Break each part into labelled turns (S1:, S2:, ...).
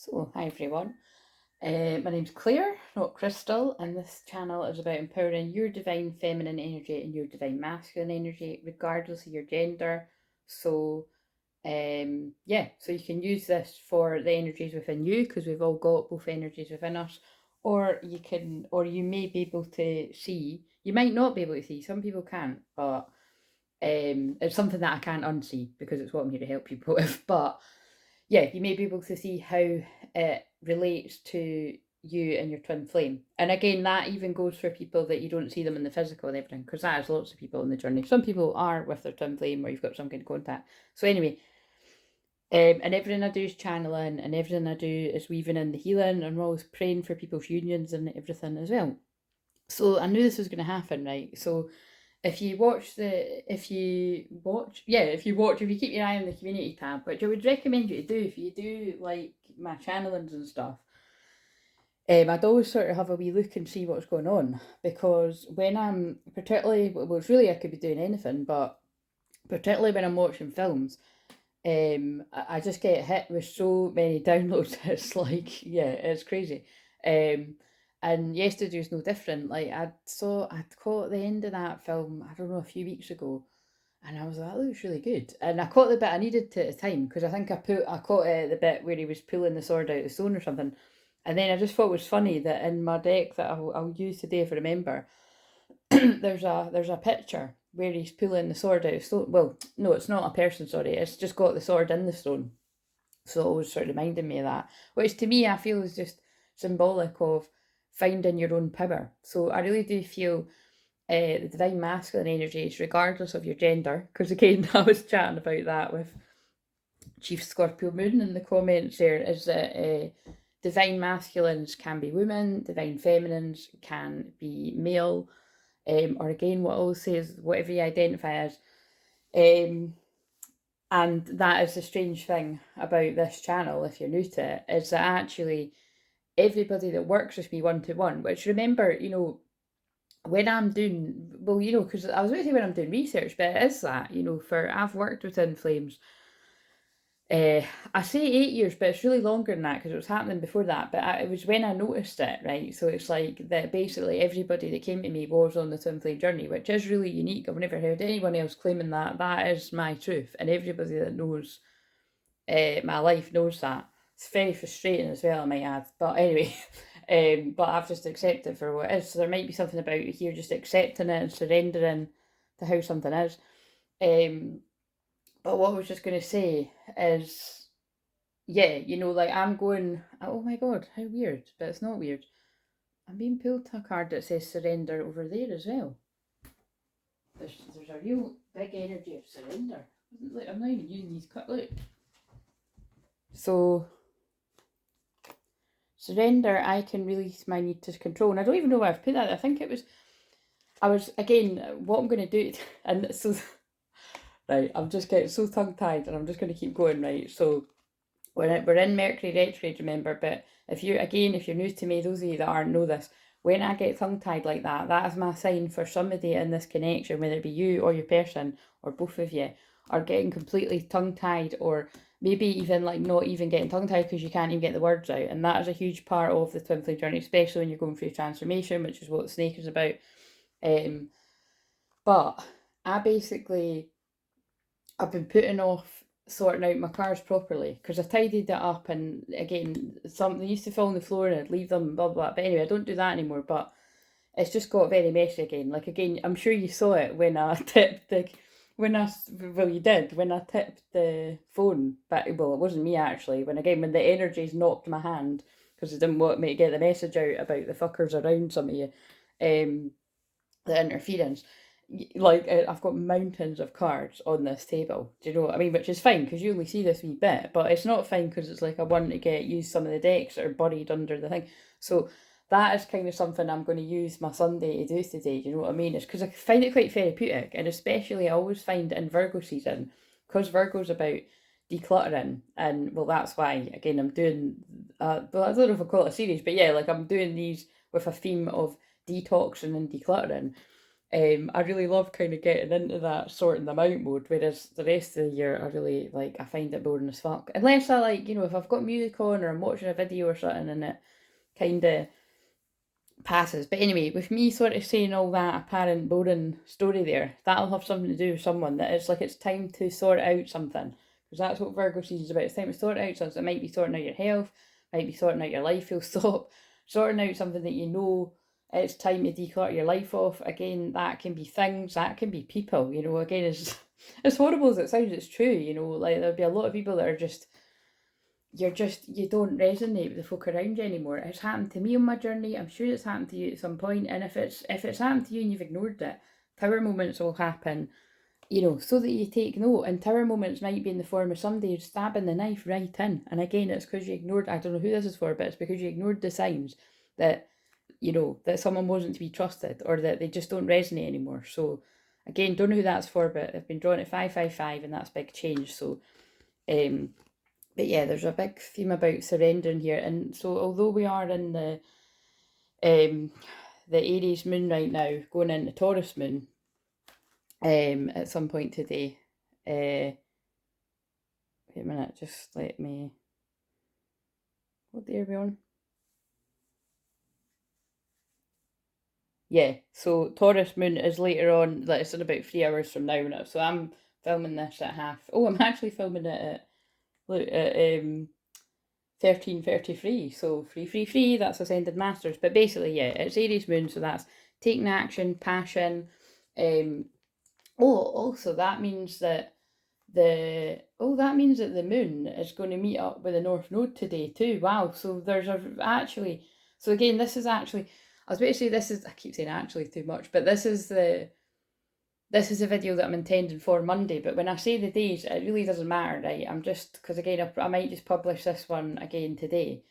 S1: So, hi everyone. My name's Claire, not Crystal, and this channel is about empowering your divine feminine energy and your divine masculine energy, regardless of your gender. So, so you can use this for the energies within you because we've all got both energies within us, or you may be able to see. You might not be able to see. Some people can't, but it's something that I can't unsee because it's what I'm here to help people with. But yeah, you may be able to see how it relates to you and your twin flame. And again, that even goes for people that you don't see them in the physical and everything, because that is lots of people in the journey. Some people are with their twin flame or you've got some kind of contact. So anyway, and everything I do is channeling, and everything I do is weaving in the healing, and we're always praying for people's unions and everything as well. So I knew this was going to happen, right? So if you keep your eye on the community tab, which I would recommend you to do if you do like my channelings and stuff, I'd always sort of have a wee look and see what's going on, because when I'm particularly, well, it's really I could be doing anything, but particularly when I'm watching films, I just get hit with so many downloads. It's like, yeah, it's crazy. Um, and yesterday was no different. Like I'd caught the end of that film, I don't know, a few weeks ago, and I was like, that looks really good. And I caught the bit I needed to at the time, because I think I caught the bit where he was pulling the sword out of the stone or something. And then I just thought it was funny that in my deck that I'll use today if I remember, there's a picture where he's pulling the sword out of stone. Well, no, it's not a person, sorry. It's just got the sword in the stone. So it always sort of reminded me of that, which to me I feel is just symbolic of finding your own power. So I really do feel the divine masculine energies, regardless of your gender, because again, I was chatting about that with Chief Scorpio Moon in the comments there, is that divine masculines can be women, divine feminines can be male, or again, what I always say is whatever you identify as. And that is the strange thing about this channel, if you're new to it, is that actually everybody that works with me one to one, which remember, when I'm doing, because I was going to say when I'm doing research, but it is that, I've worked with In Flames. I say 8 years, but it's really longer than that because it was happening before that. But it was when I noticed it, right? So it's like that basically everybody that came to me was on the twin flame journey, which is really unique. I've never heard anyone else claiming that. That is my truth, and everybody that knows my life knows that. It's very frustrating as well, I might add. But anyway, but I've just accepted it for what it is. So there might be something about here just accepting it and surrendering to how something is. But what I was just going to say is, yeah, like I'm going, oh my god, how weird. But it's not weird. I'm being pulled to a card that says surrender over there as well. There's a real big energy of surrender. Like, I'm not even using these cut. Look. So, surrender, I can release my need to control. And I don't even know why I've put that. I think again, what I'm going to do, and so, right, I'm just getting so tongue tied and I'm just going to keep going, right? So, we're in Mercury retrograde, remember, but if you're new to me, those of you that aren't know this, when I get tongue tied like that, that is my sign for somebody in this connection, whether it be you or your person or both of you, are getting completely tongue tied, or maybe even like not even getting tongue tied because you can't even get the words out. And that is a huge part of the twin flame journey, especially when you're going through transformation, which is what the snake is about. But I've been putting off sorting out my cars properly because I tidied it up, and again, they used to fall on the floor and I'd leave them, blah blah. But anyway, I don't do that anymore. But it's just got very messy again. Like again, I'm sure you saw it when I tipped the you did when I tipped the phone. But well, it wasn't me actually. When the energies knocked my hand because they didn't want me to get the message out about the fuckers around some of you, the interference. Like I've got mountains of cards on this table. Do you know what I mean? Which is fine because you only see this wee bit, but it's not fine because it's like I want to use some of the decks that are buried under the thing. So that is kind of something I'm going to use my Sunday to do today. Do you know what I mean? It's because I find it quite therapeutic, and especially I always find in Virgo season, because Virgo's about decluttering, and well, that's why again I'm doing. Well, I don't know if I call it a series, but yeah, like I'm doing these with a theme of detoxing and decluttering. I really love kind of getting into that sorting them out mode, whereas the rest of the year I really like, I find it boring as fuck. Unless I like, you know, if I've got music on or I'm watching a video or something and it kind of passes. But anyway, with me sort of saying all that apparent boring story there, that'll have something to do with someone that it's like it's time to sort out something. Because that's what Virgo season is about. It's time to sort out something. It might be sorting out your health, might be sorting out your life full stop, sorting out something that you know it's time to declutter your life off. Again, that can be things, that can be people, you know, again, it's as horrible as it sounds, it's true, you know, like there'll be a lot of people that are just you don't resonate with the folk around you anymore. It's happened to me on my journey. I'm sure it's happened to you at some point. And if it's happened to you and you've ignored it, tower moments will happen, you know, so that you take note. And tower moments might be in the form of somebody stabbing the knife right in. And again, it's because you ignored, I don't know who this is for, but it's because you ignored the signs that, you know, that someone wasn't to be trusted or that they just don't resonate anymore. So again, don't know who that's for, but I've been drawn at 555 and that's big change. So but yeah, there's a big theme about surrendering here. And so although we are in the Aries moon right now, going into Taurus moon at some point today. Wait a minute, just let me, what day are we on? Yeah, so Taurus moon is later on, like it's in about 3 hours from now. So I'm filming this at I'm actually filming it at, look, at 13:33, so free, that's Ascended Masters. But basically, yeah, it's Aries moon, so that's taking action, passion. Also that means that the moon is going to meet up with the North Node today too. Wow, so there's actually, so again, this is actually, I was about to say this is, I keep saying actually too much, but this is a video that I'm intending for Monday, but when I say the days, it really doesn't matter, right? I'm just, because again, I might just publish this one again today.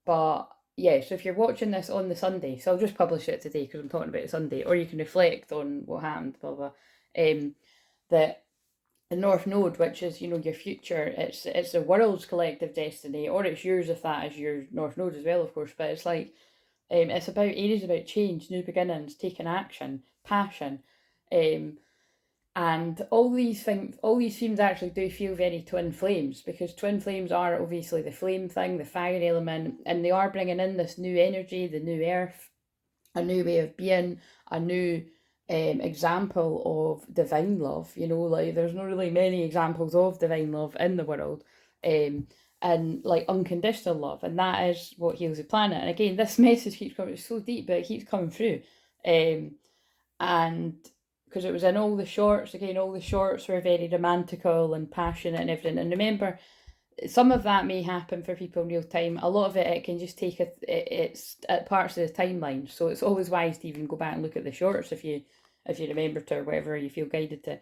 S1: But yeah, so if you're watching this on the Sunday, so I'll just publish it today because I'm talking about it Sunday, or you can reflect on what happened, blah, blah. That the North Node, which is, you know, your future, it's the world's collective destiny, or it's yours if that is your North Node as well, of course, but it's like, it's about Aries, about change, new beginnings, taking action, passion, and all these themes actually do feel very twin flames, because twin flames are obviously the flame thing, the fire element, and they are bringing in this new energy, the new earth, a new way of being, a new example of divine love. You know, like there's not really many examples of divine love in the world. And like unconditional love, and that is what heals the planet. And again, this message keeps coming, it's so deep, but it keeps coming through. And because it was in all the shorts, again, all the shorts were very romantical and passionate and everything. And remember, some of that may happen for people in real time. A lot of it can just take it's at parts of the timeline. So it's always wise to even go back and look at the shorts if you remember to, or whatever you feel guided to.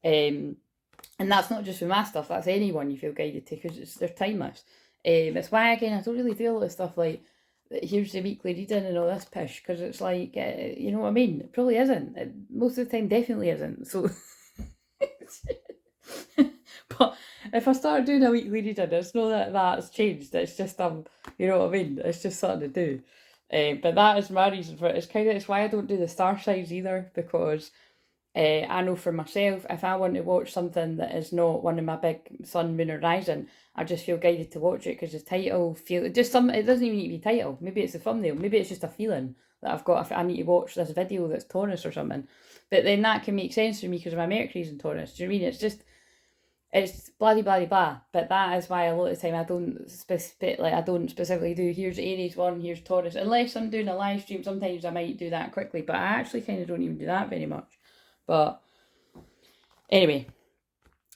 S1: And that's not just with my stuff, that's anyone you feel guided to, because they're timeless. It's why, again, I don't really do a lot of stuff like, here's the weekly reading and all this pish, because it's like, you know what I mean? It probably isn't. Most of the time, definitely isn't. So, but if I start doing a weekly reading, it's not that that's changed. It's just, you know what I mean? It's just something to do. But that is my reason for it. It's why I don't do the star signs either, because I know for myself, if I want to watch something that is not one of my big sun, moon, or rising, I just feel guided to watch it because the title it doesn't even need to be title. Maybe it's the thumbnail. Maybe it's just a feeling that I've got. I need to watch this video that's Taurus or something. But then that can make sense for me because my Mercury's in Taurus. Do you know what I mean? It's blah blah blah. But that is why a lot of the time I don't specifically do here's Aries one, here's Taurus, unless I'm doing a live stream. Sometimes I might do that quickly, but I actually kind of don't even do that very much. But anyway,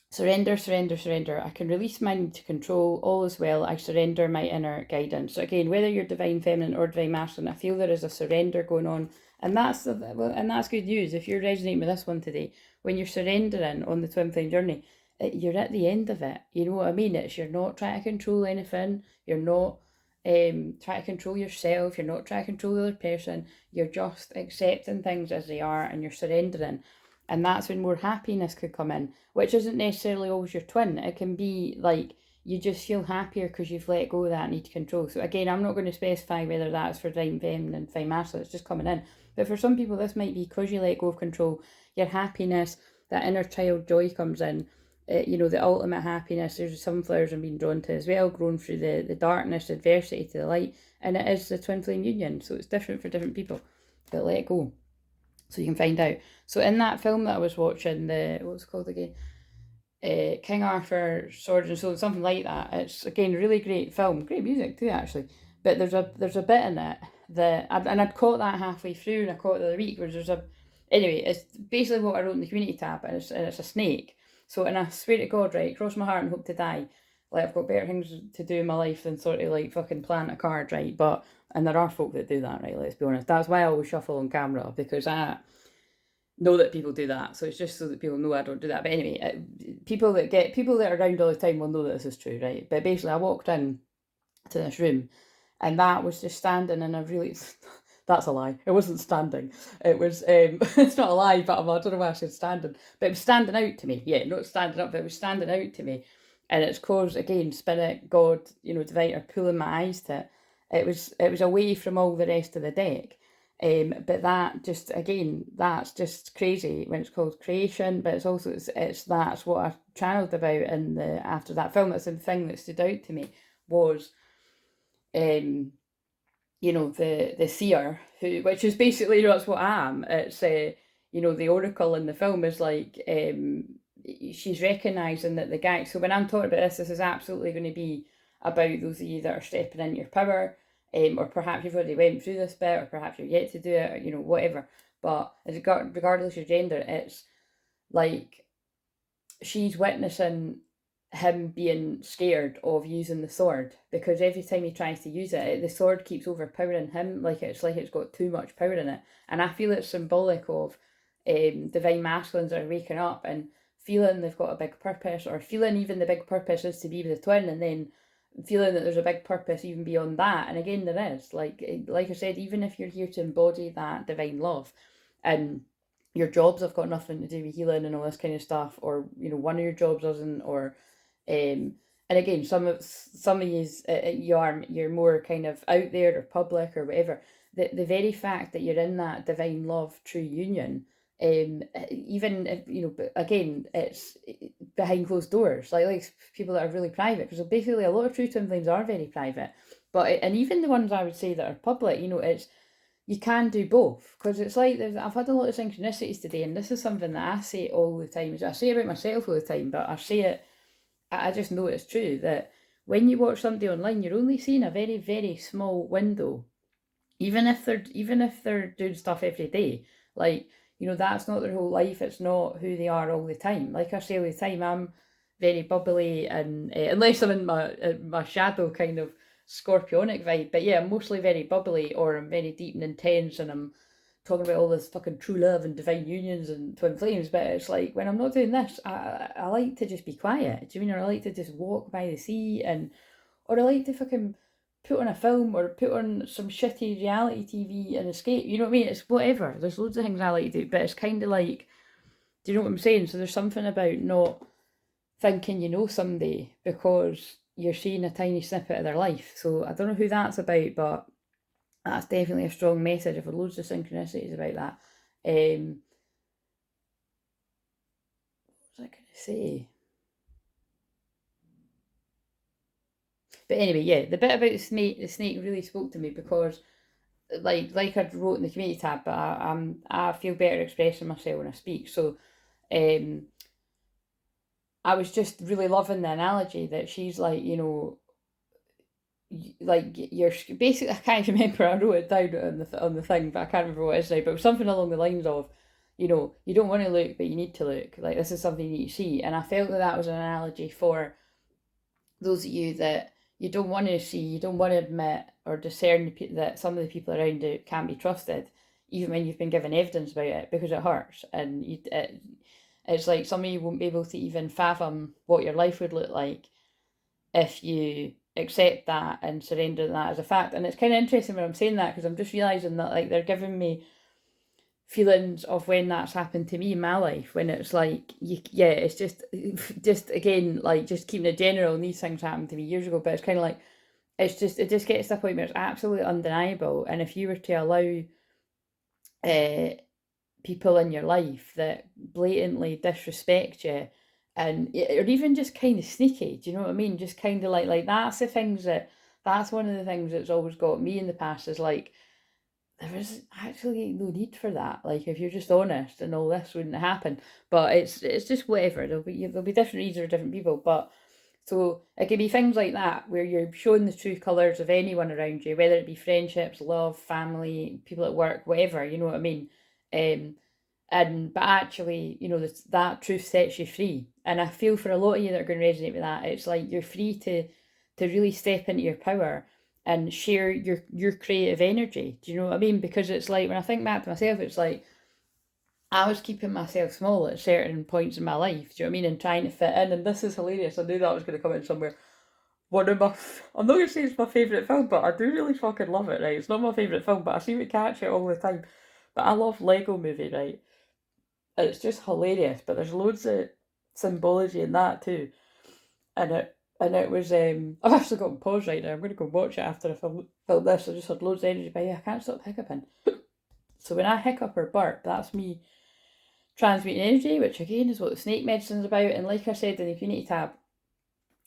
S1: surrender. I can release my need to control. All is well. I surrender my inner guidance. So again, whether you're divine feminine or divine masculine, I feel there is a surrender going on, and that's good news. If you're resonating with this one today, when you're surrendering on the twin flame journey, you're at the end of it. You know what I mean? You're not trying to control anything. You're not trying to control yourself. You're not trying to control the other person. You're just accepting things as they are, and you're surrendering. And that's when more happiness could come in, which isn't necessarily always your twin. It can be like you just feel happier because you've let go of that need to control. So again, I'm not going to specify whether that's for divine feminine and divine masculine, it's just coming in. But for some people, this might be because you let go of control, your happiness, that inner child joy comes in. The ultimate happiness, there's some flowers I'm being drawn to as well, grown through the darkness, adversity to the light, and it is the twin flame union, so it's different for different people, but let go, so you can find out. So in that film that I was watching, what's it called again? King Arthur, Sword and Soul, something like that. It's again really great film, great music too actually. But there's a bit in it that I'd caught that halfway through, and I caught it the other week where anyway, it's basically what I wrote in the community tab, and it's a snake. So, and I swear to God, right, cross my heart and hope to die. Like, I've got better things to do in my life than sort of like fucking plant a card, right? And there are folk that do that, right? Let's be honest. That's why I always shuffle on camera, because I know that people do that. So it's just so that people know I don't do that. But anyway, people that are around all the time will know that this is true, right? But basically, I walked in to this room, and that was just standing in a really. That's a lie. It wasn't standing. It was, it's not a lie, but I don't know why I said standing. But it was standing out to me. Yeah, not standing up, but it was standing out to me. And it's caused, again, spirit, God, divine, are pulling my eyes to it. It was away from all the rest of the deck. But that just, again, that's just crazy when it's called creation. But it's also, that's what I channeled about after that film. That's the thing that stood out to me was, the seer, which is basically, that's what I am. It's, the oracle in the film is like, she's recognising that the guy, so when I'm talking about this is absolutely going to be about those of you that are stepping into your power, or perhaps you've already went through this bit, or perhaps you're yet to do it, or, whatever. But regardless of your gender, it's like she's witnessing him being scared of using the sword, because every time he tries to use it, the sword keeps overpowering him, like it's got too much power in it. And I feel it's symbolic of divine masculines that are waking up and feeling they've got a big purpose, or feeling even the big purpose is to be with the twin, and then feeling that there's a big purpose even beyond that. And again, there is, like I said, even if you're here to embody that divine love, and your jobs have got nothing to do with healing and all this kind of stuff, or one of your jobs doesn't, or and again, some of you, you're more kind of out there or public or whatever. The very fact that you're in that divine love, true union, even if, again, it's behind closed doors, like people that are really private, because basically a lot of true twin flames are very private. But and even the ones I would say that are public, it's, you can do both, because it's like I've had a lot of synchronicities today, and this is something that I say all the time. I say about myself all the time, but I say it. I just know it's true that when you watch somebody online, you're only seeing a very, very small window, even if they're doing stuff every day. Like, that's not their whole life. It's not who they are all the time. Like I say all the time, I'm very bubbly, and unless I'm in my shadow kind of scorpionic vibe, but yeah, I'm mostly very bubbly, or I'm very deep and intense, and I'm talking about all this fucking true love and divine unions and twin flames. But it's like, when I'm not doing this, I like to just be quiet. Do you mean? Or I like to just walk by the sea, or I like to fucking put on a film, or put on some shitty reality TV and escape. You know what I mean? It's whatever. There's loads of things I like to do, but it's kind of like, do you know what I'm saying? So there's something about not thinking you know somebody because you're seeing a tiny snippet of their life. So I don't know who that's about, but that's definitely a strong message. I've had loads of synchronicities about that. What was I going to say? But anyway, yeah, the bit about the snake really spoke to me, because like I wrote in the community tab, but I feel better expressing myself when I speak. So I was just really loving the analogy that she's like, like you're basically, I can't remember, I wrote it down on the thing, but I can't remember what it is now, but it was something along the lines of, you don't want to look, but you need to look, like this is something you need to see. And I felt that was an analogy for those of you that you don't want to see, you don't want to admit or discern that some of the people around you can't be trusted, even when you've been given evidence about it, because it hurts. And it's like some of you won't be able to even fathom what your life would look like if you accept that and surrender that as a fact. And it's kind of interesting when I'm saying that, because I'm just realising that, like, they're giving me feelings of when that's happened to me in my life, when it's like, it's just again, like, just keeping it general, and these things happened to me years ago, but it's kind of like, it just gets to the point where it's absolutely undeniable. And if you were to allow people in your life that blatantly disrespect you, and or even just kind of sneaky, do you know what I mean? Just kind of like that's one of the things that's always got me in the past, is like, there is actually no need for that. Like, if you're just honest, and all this wouldn't happen. But it's just whatever. There'll be different reasons for different people. But so it could be things like that, where you're showing the true colours of anyone around you, whether it be friendships, love, family, people at work, whatever. You know what I mean? Um, but actually, that truth sets you free. And I feel for a lot of you that are going to resonate with that, it's like you're free to really step into your power and share your creative energy. Do you know what I mean? Because it's like, when I think back to myself, it's like I was keeping myself small at certain points in my life. Do you know what I mean? And trying to fit in. And this is hilarious. I knew that was going to come in somewhere. I'm not going to say it's my favourite film, but I do really fucking love it, right? It's not my favourite film, but I seem to catch it all the time. But I love Lego Movie, right? It's just hilarious, but there's loads of symbology in that too. And it was I've actually got on pause right now. I'm gonna go watch it after I film this. I just had loads of energy, but yeah, I can't stop hiccuping. So when I hiccup or burp, that's me transmuting energy, which again is what the snake medicine's about. And like I said in the community tab,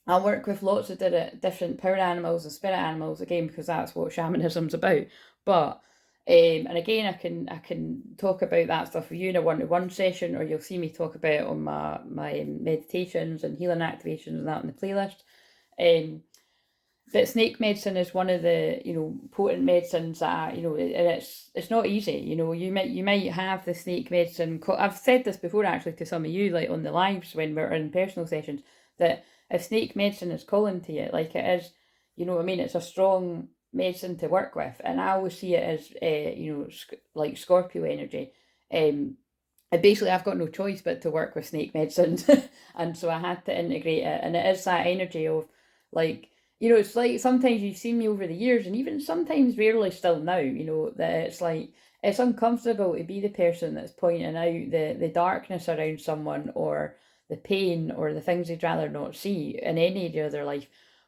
S1: I work with lots of different power animals and spirit animals, again, because that's what shamanism's about. But and again, I can talk about that stuff with you in a one-to-one session, or you'll see me talk about it on my meditations and healing activations and that in the playlist. But snake medicine is one of the potent medicines that and it's not easy. You might have the snake medicine. I've said this before actually to some of you, like on the lives when we're in personal sessions, that if snake medicine is calling to you, like it is, you know what I mean, it's a strong medicine to work with. And I always see it as like Scorpio energy. And basically I've got no choice but to work with snake medicine. And so I had to integrate it, and it is that energy of like, it's like sometimes you've seen me over the years, and even sometimes rarely still now, that it's like, it's uncomfortable to be the person that's pointing out the darkness around someone, or the pain, or the things they'd rather not see in any area of their life.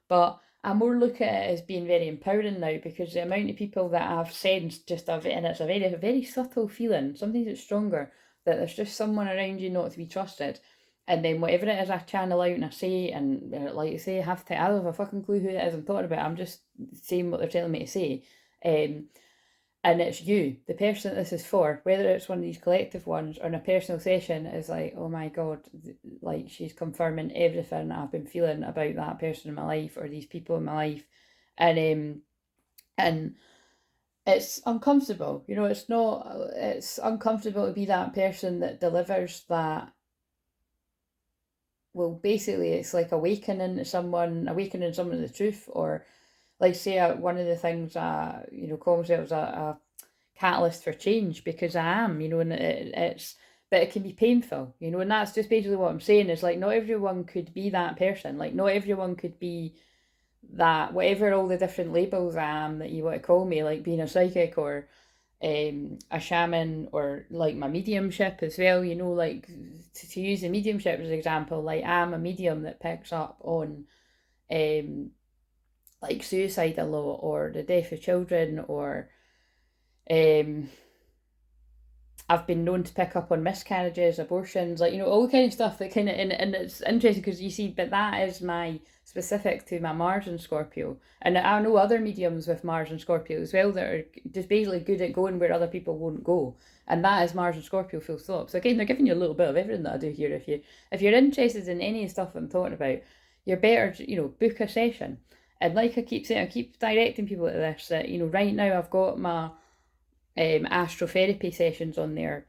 S1: But I more look at it as being very empowering now, because the amount of people that I've sensed and it's a very subtle feeling, sometimes it's stronger, that there's just someone around you not to be trusted. And then whatever it is I channel out and I say, and like I say, I don't have a fucking clue who it is I'm talking about. I'm just saying what they're telling me to say. And it's you, the person that this is for, whether it's one of these collective ones or in a personal session, is like, oh my God, like she's confirming everything I've been feeling about that person in my life, or these people in my life. And it's uncomfortable, it's uncomfortable to be that person that delivers that. Well, basically, it's like awakening someone to the truth, or like say one of the things call myself a catalyst for change, because I am, and but it can be painful, and that's just basically what I'm saying, is like, not everyone could be that person, like not everyone could be that, whatever all the different labels I am that you want to call me, like being a psychic, or a shaman, or like my mediumship as well, like to use the mediumship as an example, like I'm a medium that picks up on like suicide a lot, or the death of children, or I've been known to pick up on miscarriages, abortions, like, all the kind of stuff that kind of, and it's interesting because you see, but that is my specific to my Mars and Scorpio. And I know other mediums with Mars and Scorpio as well that are just basically good at going where other people won't go. And that is Mars and Scorpio full stop. So again, they're giving you a little bit of everything that I do here. If you're interested in any stuff I'm talking about, you're better, book a session. And like I keep saying, I keep directing people to this, that, right now I've got my ASTROTHERAPY sessions on there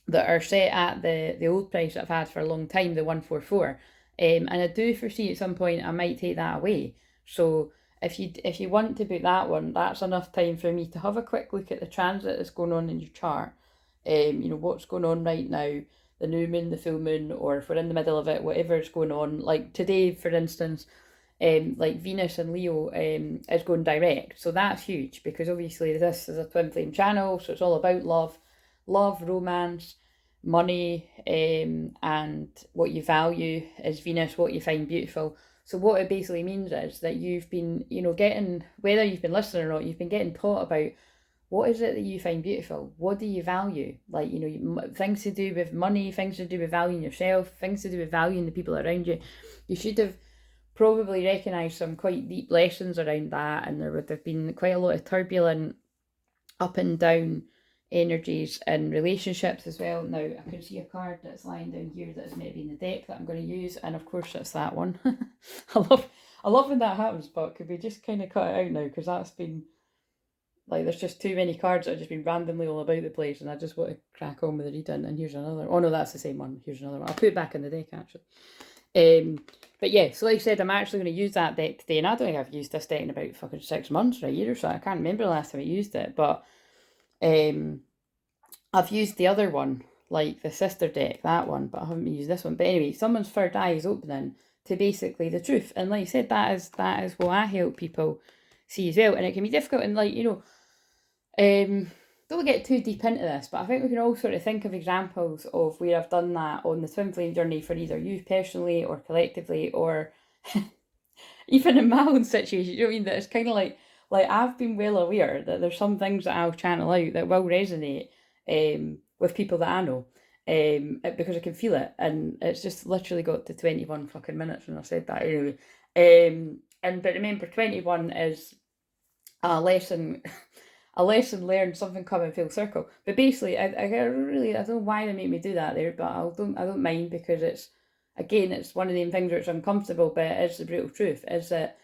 S1: that are set at the old price that I've had for a long time, the 144. And I do foresee at some point I might take that away. So if you want to book that one, that's enough time for me to have a quick look at the transit that's going on in your chart. What's going on right now, the new moon, the full moon, or if we're in the middle of it, whatever's going on. Like today, for instance, like Venus and Leo is going direct. So that's huge, because obviously this is a twin flame channel, so it's all about love love, romance, money, and what you value is Venus, what you find beautiful. So what it basically means is that you've been, getting, whether you've been listening or not, you've been getting taught about what is it that you find beautiful? What do you value? Like, things to do with money, things to do with valuing yourself, things to do with valuing the people around you. You should have probably recognised some quite deep lessons around that, and there would have been quite a lot of turbulent up and down energies in relationships as well. Now, I can see a card that's lying down here that is maybe in the deck that I'm going to use, and of course it's that one. I love when that happens, but could we just kind of cut it out now, because that's been, like, there's just too many cards that have just been randomly all about the place, and I just want to crack on with the reading. And here's another. Oh no, that's the same one. Here's another one. I'll put it back in the deck, actually. But yeah, so like I said, I'm actually going to use that deck today, and I don't think I've used this deck in about fucking 6 months or a year or so. I can't remember the last time I used it, but I've used the other one, like the sister deck, that one, but I haven't used this one. But anyway, someone's third eye is opening to basically the truth, and like I said, that is what I help people see as well. And it can be difficult, and like, don't get too deep into this, but I think we can all sort of think of examples of where I've done that on the twin flame journey for either you personally or collectively, or even in my own situation. You know what I mean? That it's kind of like I've been well aware that there's some things that I'll channel out that will resonate with people that I know, because I can feel it, and it's just literally got to 21 fucking minutes when I said that anyway. But remember, 21 is a lesson. A lesson learned, something coming full circle. But basically, I don't know why they make me do that there, but I don't mind, because it's one of the things where it's uncomfortable, but it is the brutal truth, is that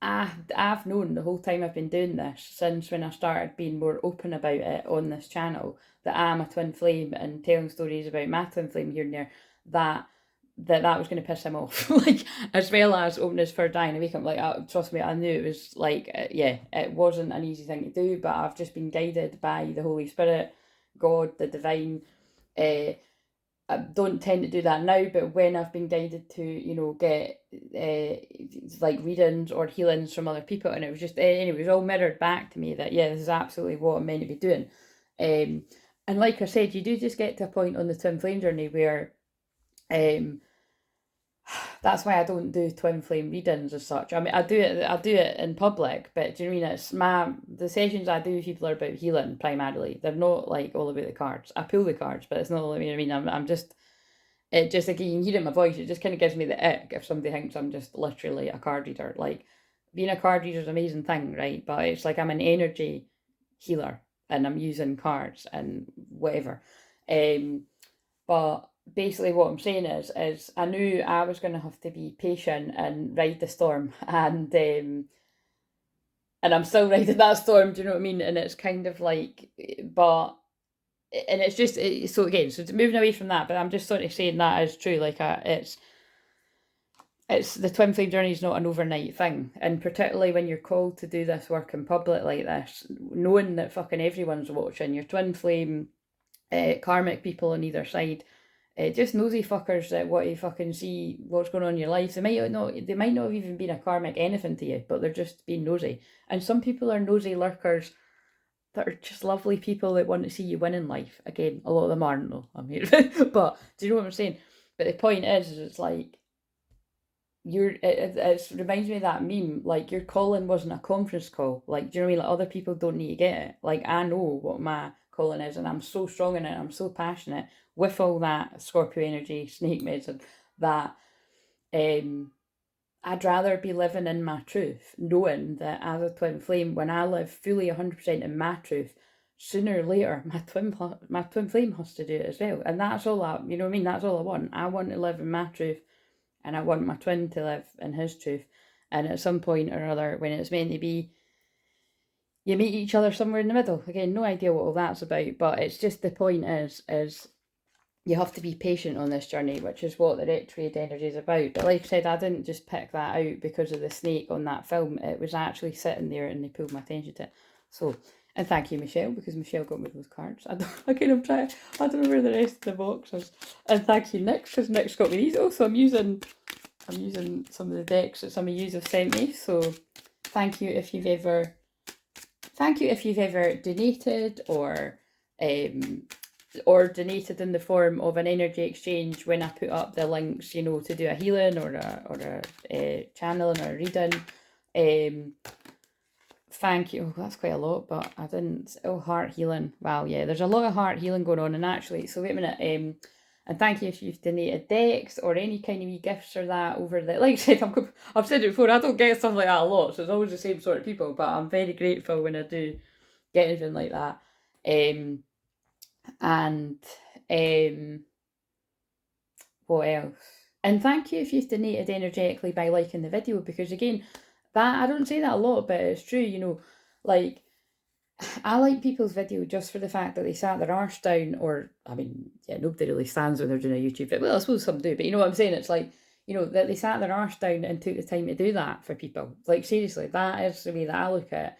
S1: I've known the whole time I've been doing this, since when I started being more open about it on this channel, that I'm a twin flame and telling stories about my twin flame here and there, that was going to piss him off. Like, as well as opening his third eye and wake up, like, trust me, I knew it was like, it wasn't an easy thing to do, but I've just been guided by the Holy Spirit, God, the divine. I don't tend to do that now, but when I've been guided to, get like readings or healings from other people, and it was just, anyway, it was all mirrored back to me that, this is absolutely what I'm meant to be doing. And like I said, you do just get to a point on the twin flame journey where, that's why I don't do twin flame readings as such. I mean, I do it in public, but do you know what I mean? It's the sessions I do with people are about healing primarily. They're not like all about the cards. I pull the cards, but it's not all about, I mean, I'm just, it just, like, you can hear it in my voice, it just kind of gives me the ick if somebody thinks I'm just literally a card reader. Like, being a card reader is an amazing thing, right? But it's like I'm an energy healer, and I'm using cards and whatever. But basically what I'm saying is I knew I was going to have to be patient and ride the storm, and I'm still riding that storm, do you know what I mean? And it's kind of like, but, and it's just, so moving away from that, but I'm just sort of saying that is true, like, it's the twin flame journey is not an overnight thing, and particularly when you're called to do this work in public like this, knowing that fucking everyone's watching, your twin flame, karmic people on either side, just nosy fuckers that want to fucking see what's going on in your life. They might not have even been a karmic anything to you, but they're just being nosy. And some people are nosy lurkers that are just lovely people that want to see you win in life. Again, a lot of them aren't, though. I'm here, but do you know what I'm saying? But the point is it's like, it reminds me of that meme, like, your calling wasn't a conference call. Like, do you know what I mean? Like, other people don't need to get it. Like, I know what my calling is, and I'm so strong in it, I'm so passionate with all that Scorpio energy, snake medicine, that I'd rather be living in my truth, knowing that as a twin flame, when I live fully 100% in my truth, sooner or later my twin flame has to do it as well. And that's all you know what I mean? That's all I want. I want to live in my truth, and I want my twin to live in his truth. And at some point or other, when it's meant to be, you meet each other somewhere in the middle. Again, no idea what all that's about, but it's just, the point is you have to be patient on this journey, which is what the retrograde energy is about. But like I said, I didn't just pick that out because of the snake on that film. It was actually sitting there, and they pulled my attention to it. So, and thank you, Michelle, because Michelle got me those cards. I don't know where the rest of the box is. And thank you, Nick, because Nick's got me these. Also, I'm using some of the decks that some of you have sent me. So thank you if you've ever donated or or donated in the form of an energy exchange when I put up the links, you know, to do a healing or a channeling or a reading. Thank you. Oh, that's quite a lot, but I didn't. Oh, heart healing. Wow, yeah, there's a lot of heart healing going on. And actually, so wait a minute. And thank you if you've donated decks or any kind of wee gifts or that over the. Like I said, I've said it before. I don't get stuff like that a lot, so it's always the same sort of people. But I'm very grateful when I do get anything like that. And what else? And thank you if you've donated energetically by liking the video, because again, that I don't say that a lot, but it's true, you know, like I like people's video just for the fact that they sat their arse down, or I mean, yeah, nobody really stands when they're doing a YouTube video. Well, I suppose some do, but you know what I'm saying? It's like, you know, that they sat their arse down and took the time to do that for people. Like seriously, that is the way that I look at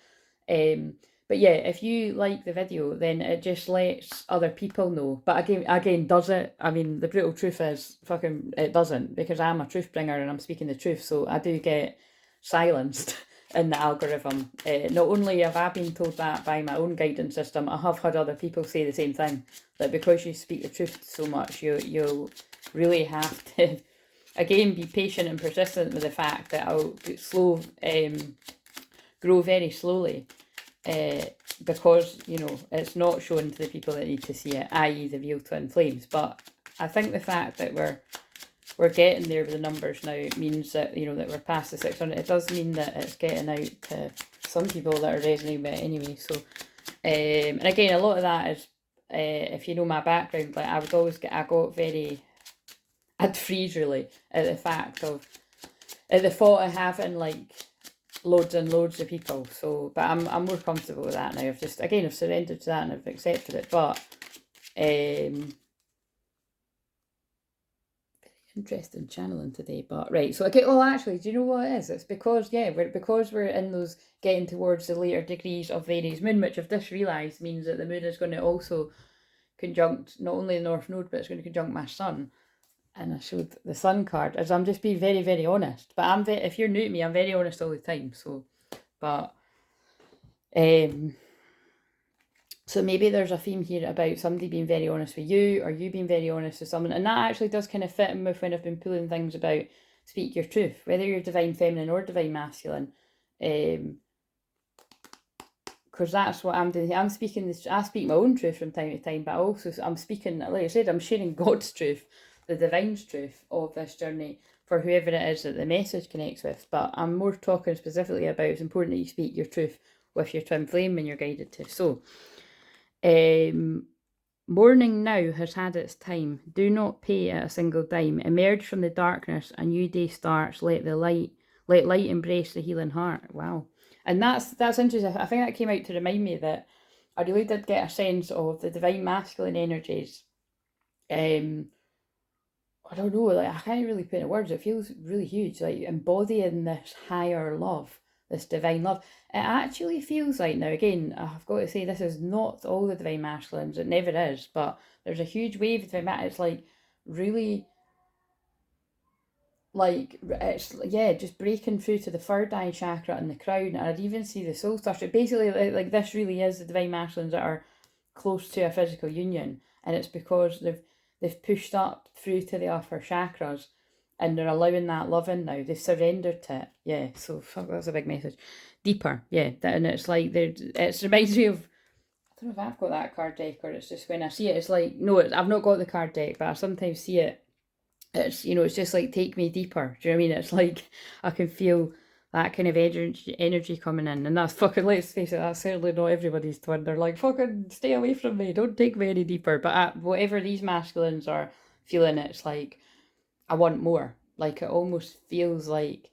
S1: it. But yeah, if you like the video, then it just lets other people know. But again, does it? I mean, the brutal truth is, fucking, it doesn't, because I'm a truth bringer and I'm speaking the truth. So I do get silenced in the algorithm. Not only have I been told that by my own guidance system, I have heard other people say the same thing. That because you speak the truth so much, you really have to, again, be patient and persistent with the fact that I'll grow very slowly. Because, you know, it's not shown to the people that need to see it, i.e. the real twin flames. But I think the fact that we're getting there with the numbers now means that, you know, that we're past the 600. It does mean that it's getting out to some people that are resonating with it anyway. So, and again, a lot of that is, if you know my background, like I I'd freeze really at the thought of having like loads and loads of people. So, but I'm more comfortable with that now. I've surrendered to that and I've accepted it. But interesting channeling today. But right, so okay, well actually, do you know what it is? It's because we're in those getting towards the later degrees of Aries moon, which I've just realised means that the moon is going to also conjunct not only the North Node, but it's going to conjunct my sun. And I showed the sun card, as I'm just being very, very honest. But if you're new to me, I'm very honest all the time. So, but so maybe there's a theme here about somebody being very honest with you, or you being very honest with someone. And that actually does kind of fit in with when I've been pulling things about speak your truth, whether you're divine feminine or divine masculine. Because that's what I'm doing. I speak my own truth from time to time, but also I'm speaking, like I said, I'm sharing God's truth, the divine's truth of this journey for whoever it is that the message connects with. But I'm more talking specifically about it's important that you speak your truth with your twin flame when you're guided to. So, morning now has had its time. Do not pay it a single dime. Emerge from the darkness. A new day starts. Let light embrace the healing heart. Wow. And that's interesting. I think that came out to remind me that I really did get a sense of the divine masculine energies. I don't know, like I can't really put it in words. It feels really huge, like embodying this higher love, this divine love. It actually feels like, now again, I've got to say this is not all the divine masculines, it never is, but there's a huge wave of divine. It's like really, like it's just breaking through to the third eye chakra and the crown, and I'd even see the soul structure. Basically, like this really is the divine masculines that are close to a physical union, and it's because they've pushed up through to the upper chakras and they're allowing that love in now. They've surrendered to it. Yeah, so fuck, that's a big message. Deeper, yeah. And it's like, it reminds me of, I don't know if I've got that card deck or it's just when I see it, it's like, no, I've not got the card deck, but I sometimes see it. It's, you know, it's just like, take me deeper. Do you know what I mean? It's like, I can feel that kind of energy coming in. And that's fucking, let's face it, that's certainly not everybody's twin. They're like, fucking stay away from me, don't take me any deeper. But whatever these masculines are feeling, it's like, I want more. Like, it almost feels like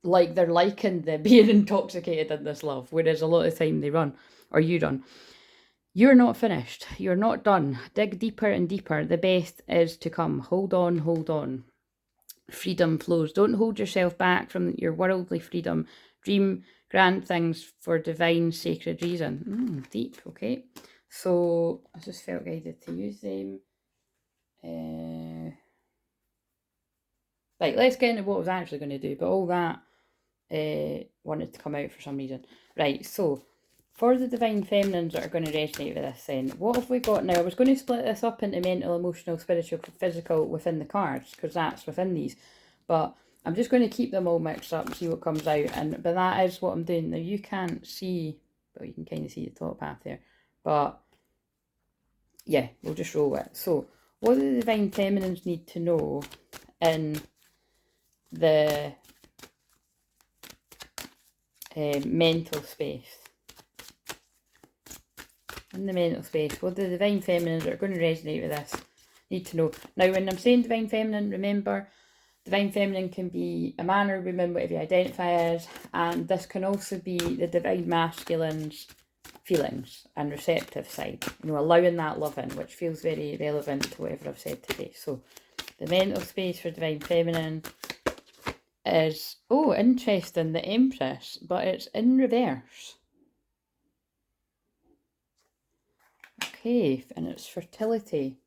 S1: they're liking the being intoxicated in this love, whereas a lot of the time they run, or you run. You're not finished. You're not done. Dig deeper and deeper. The best is to come. Hold on, hold on. Freedom flows. Don't hold yourself back from your worldly freedom. Dream grand things for divine sacred reason. Deep, okay. So I just felt guided to use them. Right, let's get into what I was actually going to do, but all that wanted to come out for some reason. Right, so for the divine feminines that are going to resonate with this then, what have we got now? I was going to split this up into mental, emotional, spiritual, physical within the cards, because that's within these. But I'm just going to keep them all mixed up and see what comes out. But that is what I'm doing. Now you can't see, but you can kind of see the top half there. But yeah, we'll just roll with it. So what do the divine feminines need to know in the mental space? In the mental space, what the divine feminines that are going to resonate with this need to know. Now, when I'm saying divine feminine, remember, divine feminine can be a man or woman, whatever you identify as, and this can also be the divine masculine's feelings and receptive side, you know, allowing that love in, which feels very relevant to whatever I've said today. So the mental space for divine feminine is, oh, interesting, the Empress, but it's in reverse. Okay, and it's fertility.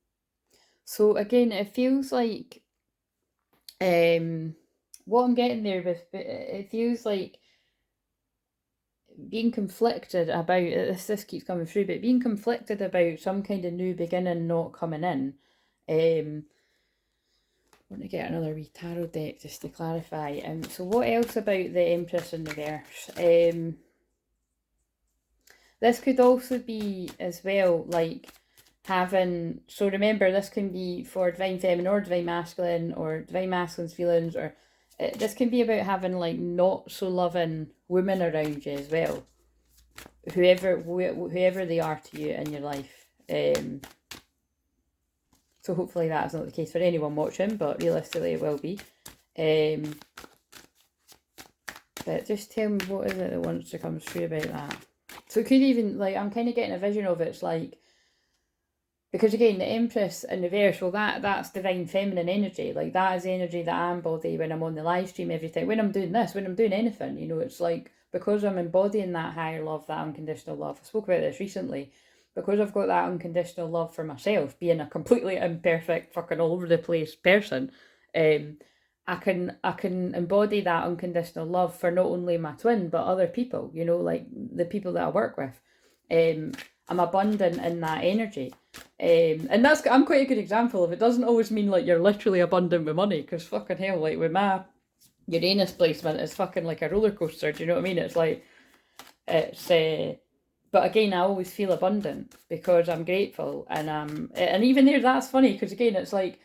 S1: So again, it feels like, what I'm getting there with, it feels like being conflicted about, this keeps coming through, but being conflicted about some kind of new beginning not coming in. I want to get another wee tarot deck just to clarify. So what else about the Empress in reverse? This could also be as well, like, having, so remember, this can be for divine feminine or divine masculine, or divine masculine's feelings, or this can be about having like not so loving women around you as well, whoever they are to you in your life. So hopefully that's not the case for anyone watching, but realistically it will be. But just tell me, what is it that wants to come through about that? So it could even, like, I'm kind of getting a vision of it's like, because again, the Empress in reverse, well, that's divine feminine energy. Like, that is the energy that I embody when I'm on the live stream every time. When I'm doing this, when I'm doing anything, you know, it's like, because I'm embodying that higher love, that unconditional love. I spoke about this recently. Because I've got that unconditional love for myself, being a completely imperfect, fucking all over the place person, I can embody that unconditional love for not only my twin, but other people, you know, like the people that I work with. I'm abundant in that energy. And I'm quite a good example of, it doesn't always mean like you're literally abundant with money, because fucking hell, like with my Uranus placement, it's fucking like a roller coaster, do you know what I mean? It's like, but again, I always feel abundant because I'm grateful, and even there, that's funny, because again, it's like,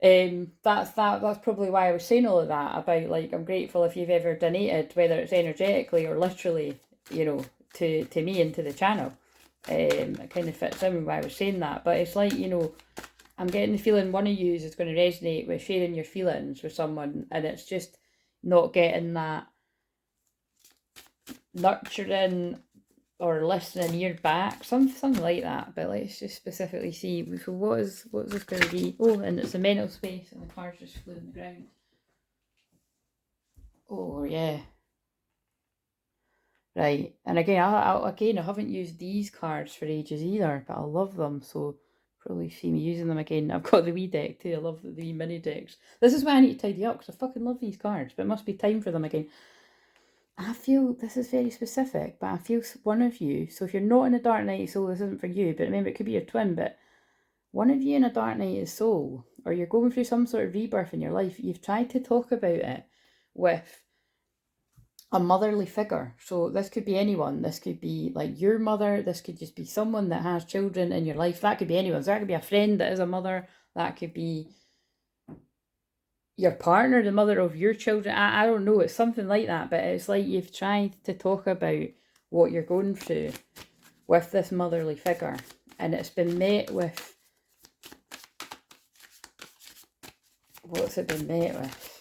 S1: that's probably why I was saying all of that about, like, I'm grateful if you've ever donated, whether it's energetically or literally, you know, to me and to the channel. It kind of fits in with why I was saying that, but it's like, you know, I'm getting the feeling one of you is going to resonate with sharing your feelings with someone, and it's just not getting that nurturing or listening ear back, something like that. But let's just specifically see. So what's this going to be? Oh, and it's a mental space, and the cards just flew on the ground. Oh yeah. Right, and again, I haven't used these cards for ages either, but I love them, so probably see me using them again. I've got the wee deck too. I love the wee mini decks. This is why I need to tidy up, because I fucking love these cards, but it must be time for them again. I feel this is very specific, but I feel one of you, so if you're not in a dark night of soul, this isn't for you, but remember, it could be your twin, but one of you in a dark night of soul, or you're going through some sort of rebirth in your life, you've tried to talk about it with a motherly figure. So this could be anyone. This could be like your mother. This could just be someone that has children in your life. That could be anyone. So that could be a friend that is a mother. That could be your partner, the mother of your children. I don't know. It's something like that. But it's like you've tried to talk about what you're going through with this motherly figure. And it's been met with... What's it been met with?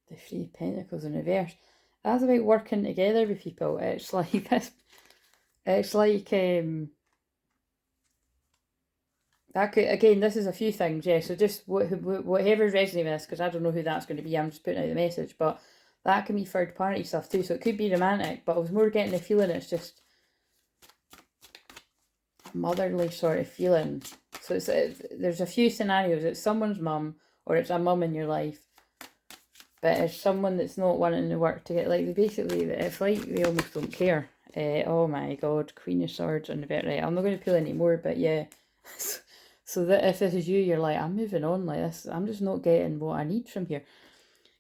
S1: The Three of Pentacles in reverse. That's about working together with people. It's like this. It's like that could, again, this is a few things, yeah. So just whatever's resonating with this, because I don't know who that's going to be. I'm just putting out the message, but that can be third party stuff too. So it could be romantic, but I was more getting the feeling it's just a motherly sort of feeling. So there's a few scenarios. It's someone's mum, or it's a mum in your life. but as someone that's not wanting to work to get, like, basically, it's like they almost don't care. Oh my god, Queen of Swords and the bit, right, I'm not going to pull any more, but yeah. So that if this is you, you're like, I'm moving on, like this, I'm just not getting what I need from here.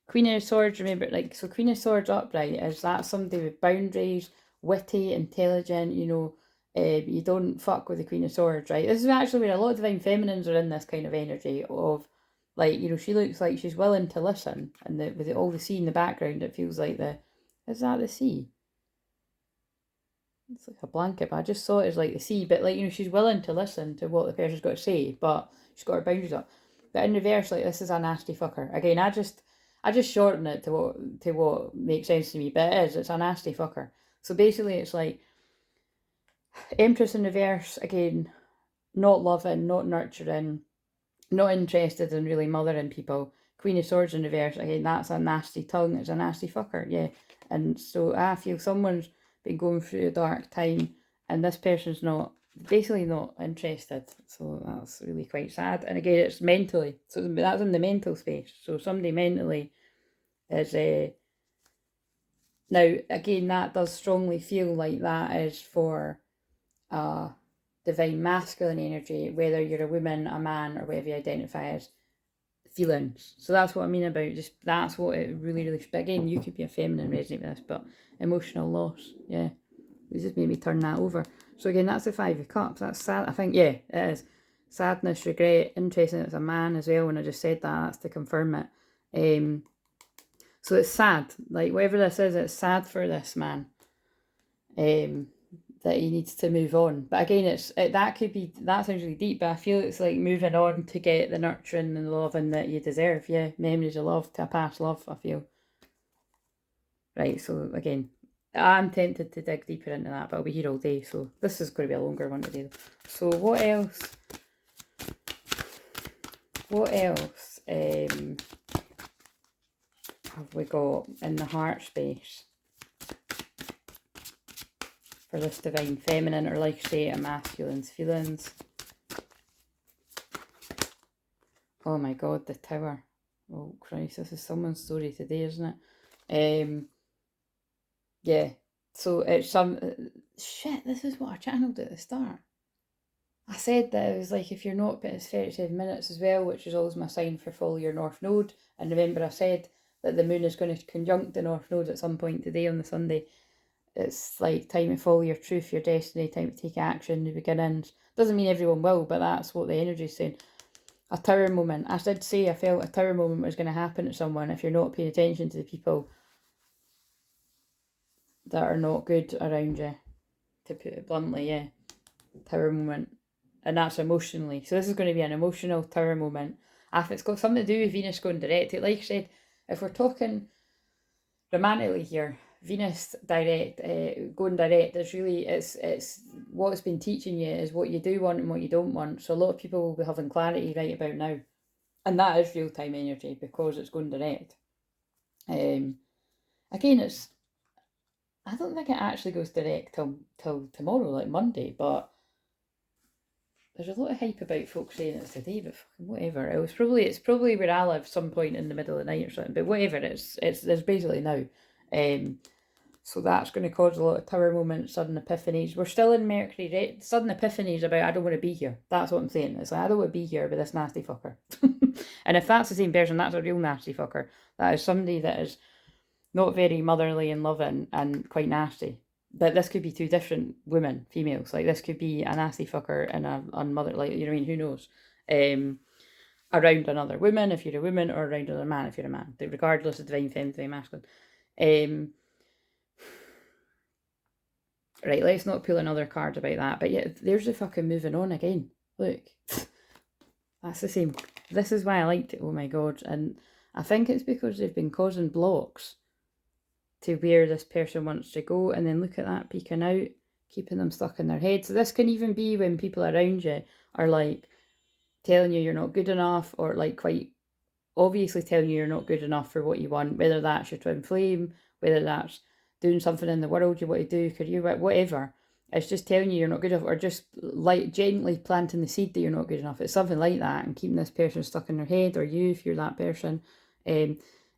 S1: Queen of Swords, remember, like, so Queen of Swords upright, is that somebody with boundaries, witty, intelligent, you know, you don't fuck with the Queen of Swords, right? This is actually where a lot of Divine Feminines are in this kind of energy of, like, you know, she looks like she's willing to listen, and with all the sea in the background, it feels like is that the sea? It's like a blanket, but I just saw it as like the sea, but like, you know, she's willing to listen to what the person's got to say, but she's got her boundaries up. But in reverse, like, this is a nasty fucker. Again, I just shorten it to what makes sense to me, but it's a nasty fucker. So basically it's like Empress in reverse, again, not loving, not nurturing, not interested in really mothering people. Queen of Swords in reverse, again, that's a nasty tongue, it's a nasty fucker, yeah. And so I feel someone's been going through a dark time, and this person's basically not interested. So that's really quite sad. And again, it's mentally, so that's in the mental space. So somebody mentally is now, again, that does strongly feel like that is for divine masculine energy, whether you're a woman, a man, or whatever you identify as, feelings. So that's what I mean about, just that's what it really, but again, you could be a feminine resonate with this, but emotional loss, yeah. You just made me turn that over. So again, that's the Five of Cups. That's sad. I think, yeah, it is. Sadness, regret. Interesting, it's a man as well. When I just said that, that's to confirm it. So it's sad. Like, whatever this is, it's sad for this man. That he needs to move on. But again, that sounds really deep, but I feel it's like moving on to get the nurturing and the loving that you deserve. Yeah, memories of love, to a past love, I feel. Right, so again, I'm tempted to dig deeper into that, but I'll be here all day, so this is going to be a longer one today. So what else? What else have we got in the heart space for this divine feminine, or like say a masculine's feelings? Oh my god, the Tower. Oh Christ, this is someone's story today, isn't it? Yeah, so it's shit, this is what I channeled at the start. I said that it was like, if you're not, but it's 37 minutes as well, which is always my sign for follow your North Node. And remember, I said that the moon is going to conjunct the North Node at some point today on the Sunday. It's like time to follow your truth, your destiny, time to take action, new beginnings. Doesn't mean everyone will, but that's what the energy is saying. A tower moment. I did say I felt a tower moment was going to happen to someone if you're not paying attention to the people that are not good around you, to put it bluntly, yeah. Tower moment. And that's emotionally. So this is going to be an emotional tower moment. If it's got something to do with Venus going direct, like I said, if we're talking romantically here, Venus direct, going direct is really, it's what it's been teaching you is what you do want and what you don't want. So a lot of people will be having clarity right about now. And that is real-time energy because it's going direct. Again, I don't think it actually goes direct till tomorrow, like Monday, but there's a lot of hype about folks saying it's today, but fucking whatever. It's probably where I live, some point in the middle of the night or something, but whatever, there's basically now. So that's going to cause a lot of tower moments, sudden epiphanies. We're still in Mercury, right? Sudden epiphanies about, I don't want to be here. That's what I'm saying. It's like, I don't want to be here with this nasty fucker. And if that's the same person, that's a real nasty fucker. That is somebody that is not very motherly and loving and quite nasty. But this could be two different women, females. Like, this could be a nasty fucker and a unmother, like, you know what I mean? Who knows? Around another woman, if you're a woman, or around another man, if you're a man. Regardless of divine feminine, divine masculine. Right, let's not pull another card about that. But yeah, there's the fucking moving on again. Look. That's the same. This is why I liked it, oh my god. And I think it's because they've been causing blocks to where this person wants to go, and then look at that peeking out, keeping them stuck in their head. So this can even be when people around you are like telling you you're not good enough, or like quite obviously telling you you're not good enough for what you want, whether that's your twin flame, whether that's doing something in the world you want to do, career, whatever. It's just telling you you're not good enough, or just like gently planting the seed that you're not good enough. It's something like that, and keeping this person stuck in their head, or you if you're that person.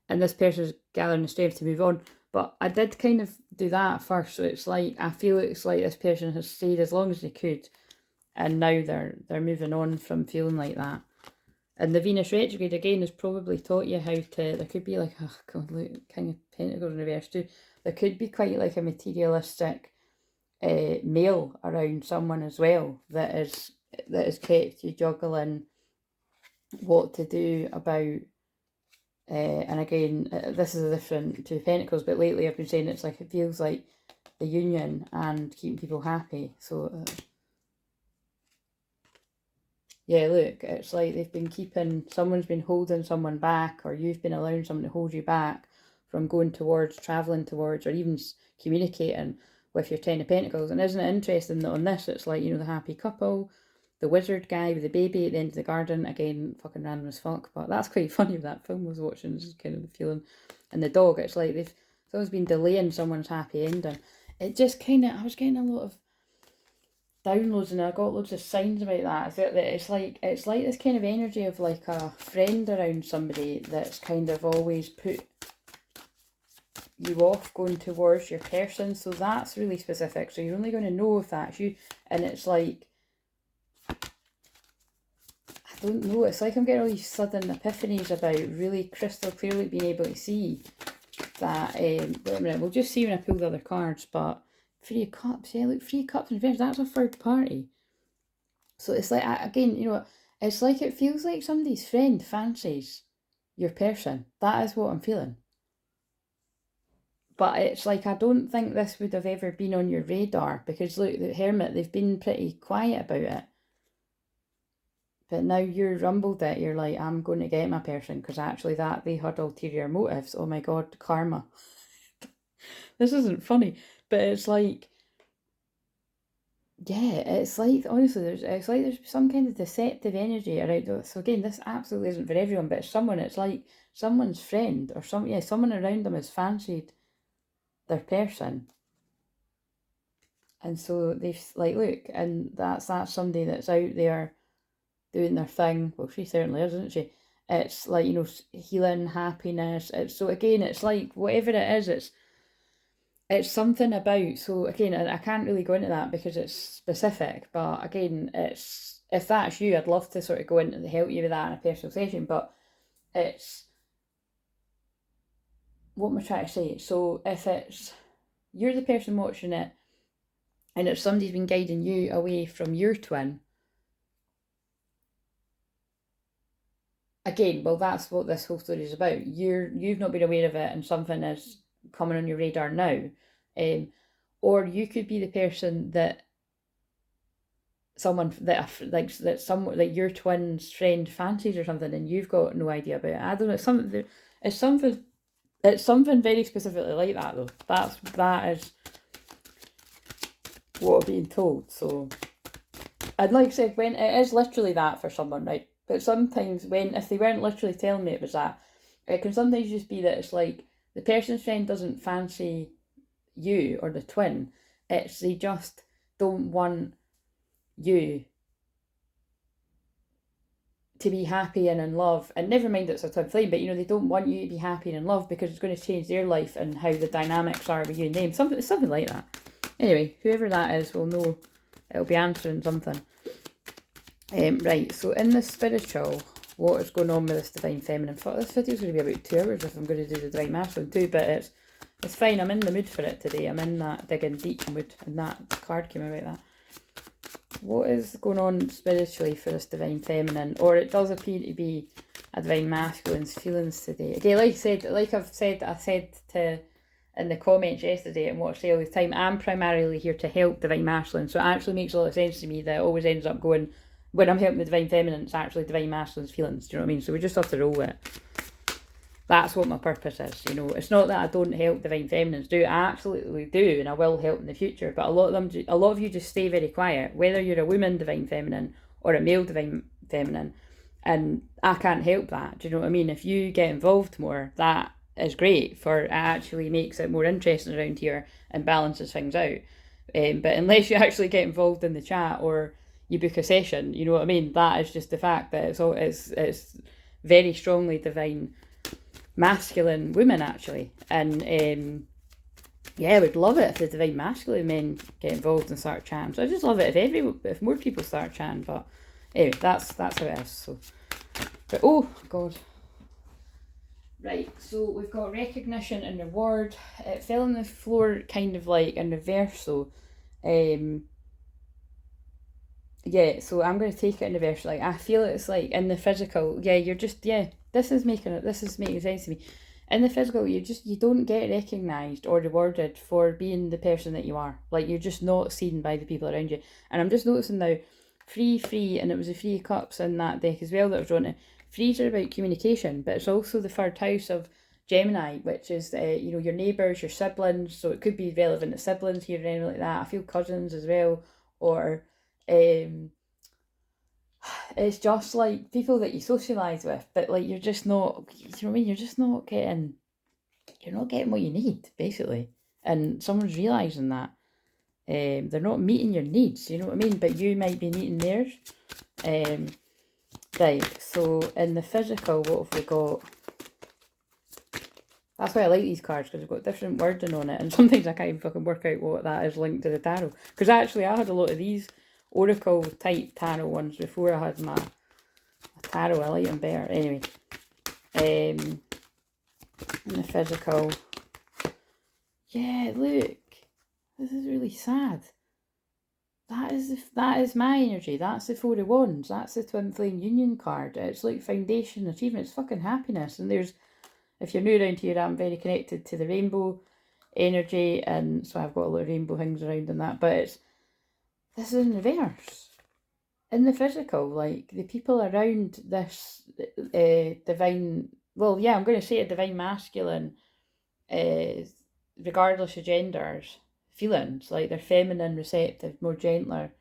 S1: and this person's gathering the strength to move on. But I did kind of do that first, so it's like, I feel it's like this person has stayed as long as they could, and now they're moving on from feeling like that. And the Venus retrograde, again, has probably taught you how to, there could be like, oh God, look, King of Pentacles in reverse too. There could be quite like a materialistic male around someone as well that is kept you juggling what to do about, and again, this is a different Two of Pentacles, but lately I've been saying it's like, it feels like the union and keeping people happy. So yeah, look, it's like they've been keeping, someone's been holding someone back, or you've been allowing someone to hold you back from going towards, travelling towards, or even communicating with your Ten of Pentacles. And isn't it interesting that on this, it's like, you know, the happy couple, the wizard guy with the baby at the end of the garden, again, fucking random as fuck, but that's quite funny. That film I was watching, this is kind of the feeling. And the dog, it's like it's always been delaying someone's happy ending. It just kind of, I was getting a lot of downloads and I got loads of signs about that. It's like this kind of energy of like a friend around somebody that's kind of always put you off going towards your person. So that's really specific. So you're only going to know if that's you. And it's like, I don't know, it's like I'm getting all these sudden epiphanies about really crystal clearly being able to see that, wait a minute, we'll just see when I pull the other cards, but Three of Cups, yeah, look, 3 cups in reverse, that's a third party. So it's like, again, you know, it's like it feels like somebody's friend fancies your person. That is what I'm feeling. But it's like, I don't think this would have ever been on your radar, because look, the Hermit, they've been pretty quiet about it. But now you're rumbled it, you're like, I'm going to get my person, because actually that, they had ulterior motives. Oh my God, karma. This isn't funny, but it's like, yeah, it's like, honestly, there's some kind of deceptive energy around this. So again, this absolutely isn't for everyone, but it's someone, it's like someone's friend, or someone around them has fancied their person. And so they've, like, look, and that's somebody that's out there doing their thing. Well, she certainly is, isn't she? It's like, you know, healing, happiness. So again, it's like, whatever it is, it's something about, so again, I can't really go into that because it's specific, but again, it's, if that's you, I'd love to sort of go into to help you with that in a personal session, but it's, what am I trying to say? So if it's, you're the person watching it, and if somebody's been guiding you away from your twin, again, well, that's what this whole story is about. You've not been aware of it, and something is coming on your radar now. Or you could be the person that someone that your twin's friend fancies or something, and you've got no idea about it. I don't know. It's something very specifically like that though. That is what I'm being told. So, and like I said, when it is literally that for someone, right? But sometimes if they weren't literally telling me it was that, it can sometimes just be that it's like the person's friend doesn't fancy you or the twin. It's they just don't want you to be happy and in love, and never mind it's a twin flame, but you know, they don't want you to be happy and in love because it's going to change their life and how the dynamics are with you and them. Something like that. Anyway, whoever that is will know, it'll be answering something. Right, so in the spiritual, what is going on with this divine feminine? This video is going to be about 2 hours if I'm going to do the divine masculine too, but it's fine. I'm in the mood for it today. I'm in that digging deep mood, and that card came about that. What is going on spiritually for this divine feminine? Or it does appear to be a divine masculine's feelings today. Again, I said to in the comments yesterday and what I say all the time, I'm primarily here to help divine masculine. So it actually makes a lot of sense to me that it always ends up going, when I'm helping the divine feminine, it's actually divine masculine's feelings. Do you know what I mean? So we just have to roll with it. That's what my purpose is, you know. It's not that I don't help divine feminines do. I absolutely do, and I will help in the future. But a lot of you just stay very quiet, whether you're a woman divine feminine or a male divine feminine, and I can't help that. Do you know what I mean? If you get involved more, that is great. For it actually makes it more interesting around here and balances things out. But unless you actually get involved in the chat or you book a session, you know what I mean. That is just the fact that it's very strongly divine masculine women, actually. And yeah, I would love it if the divine masculine men get involved and start chatting. So I just love it if more people start chatting. But anyway, that's how it is. So, but oh god. Right, so we've got recognition and reward. It fell on the floor kind of like in reverse, so yeah, so I'm going to take it in reverse. Like, I feel it's like in the physical, yeah, you're just, yeah, this is making sense to me. In the physical, you don't get recognised or rewarded for being the person that you are. Like, you're just not seen by the people around you. And I'm just noticing now, free, and it was the 3 cups in that deck as well that I was drawn to. Threes are about communication, but it's also the 3rd house of Gemini, which is, you know, your neighbours, your siblings. So it could be relevant to siblings here or anything like that. I feel cousins as well, or it's just like people that you socialise with, but like you're just not, you know what I mean? You're not getting what you need, basically. And someone's realising that. They're not meeting your needs, you know what I mean? But you might be meeting theirs. Right, so in the physical, what have we got? That's why I like these cards, because they've got different wording on it, and sometimes I can't even fucking work out what that is linked to the tarot. Because actually I had a lot of these oracle type tarot ones before I had my tarot. I like them better. Anyway, in the physical, yeah, look, this is really sad. That is my energy. That's the 4 of Wands. That's the Twin Flame Union card. It's like foundation, achievement. It's fucking happiness. And there's, if you're new around here, I'm very connected to the rainbow energy, and so I've got a lot of rainbow things around and that. But this is in reverse. In the physical, like the people around this divine, well, yeah, I'm going to say a divine masculine, regardless of genders, feelings, like their feminine, receptive, more gentler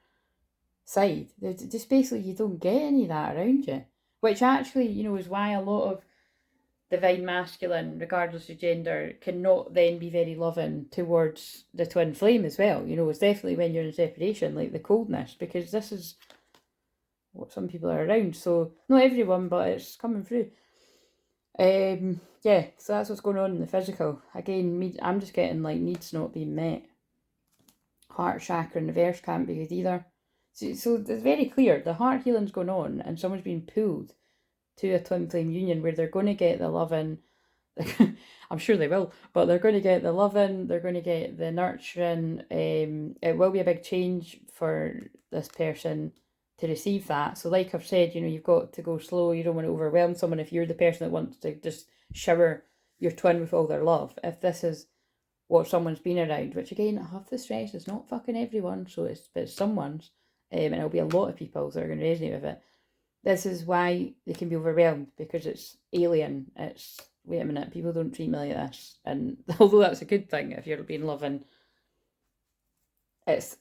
S1: side. Just basically, you don't get any of that around you, which actually, you know, is why a lot of divine masculine, regardless of gender, cannot then be very loving towards the twin flame as well. You know, it's definitely when you're in separation, like the coldness, because this is what some people are around. So not everyone, but it's coming through. Yeah, so that's what's going on in the physical. Again, I'm just getting like needs not being met. Heart chakra in reverse can't be good either. So it's very clear, the heart healing's going on, and someone's being pulled to a twin flame union where they're going to get the loving. I'm sure they will, but they're going to get the loving, they're going to get the nurturing. It will be a big change for this person to receive that. So like I've said, you know, you've got to go slow. You don't want to overwhelm someone if you're the person that wants to just shower your twin with all their love. If this is what someone's been around, which again, I have to stress, it's not fucking everyone, so it's someone's, and it'll be a lot of people that are going to resonate with it. This is why they can be overwhelmed, because it's alien. It's, wait a minute, people don't treat me like this. And although that's a good thing if you're being loving, it's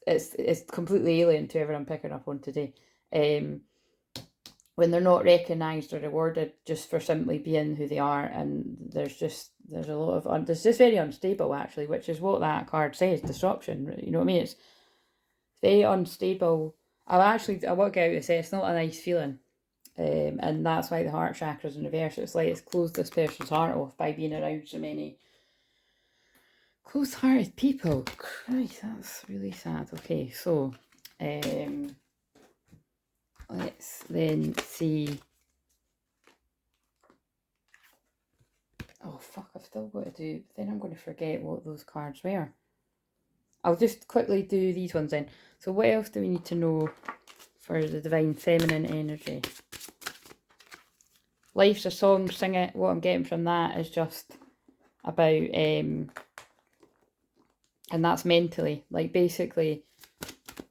S1: completely alien to everyone I'm picking up on today. When they're not recognised or rewarded just for simply being who they are, and there's a lot of there's just very unstable, actually, which is what that card says, disruption. You know what I mean? It's very unstable. I want to get out and say it's not a nice feeling. And that's why the heart chakra is in reverse. It's like it's closed this person's heart off by being around so many close-hearted people. Christ, that's really sad. Okay, so let's then see. Oh fuck, I've still got to do, then I'm going to forget what those cards were. I'll just quickly do these ones then. So what else do we need to know for the divine feminine energy? Life's a song, sing it. What I'm getting from that is just about, and that's mentally, like basically,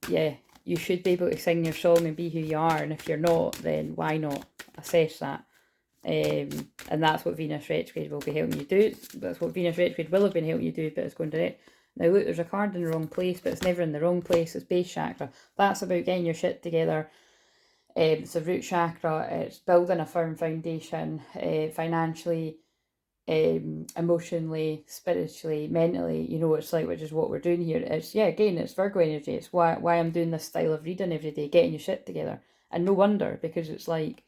S1: yeah, you should be able to sing your song and be who you are, and if you're not, then why not assess that? And that's what Venus retrograde will be helping you do. That's what Venus retrograde will have been helping you do, but it's going direct. Now look, there's a card in the wrong place, but it's never in the wrong place. It's base chakra. That's about getting your shit together. It's a root chakra. It's building a firm foundation, financially, emotionally, spiritually, mentally. You know, it's like, which is what we're doing here. It's, yeah, again, it's Virgo energy. It's why I'm doing this style of reading every day, getting your shit together. And no wonder, because it's like,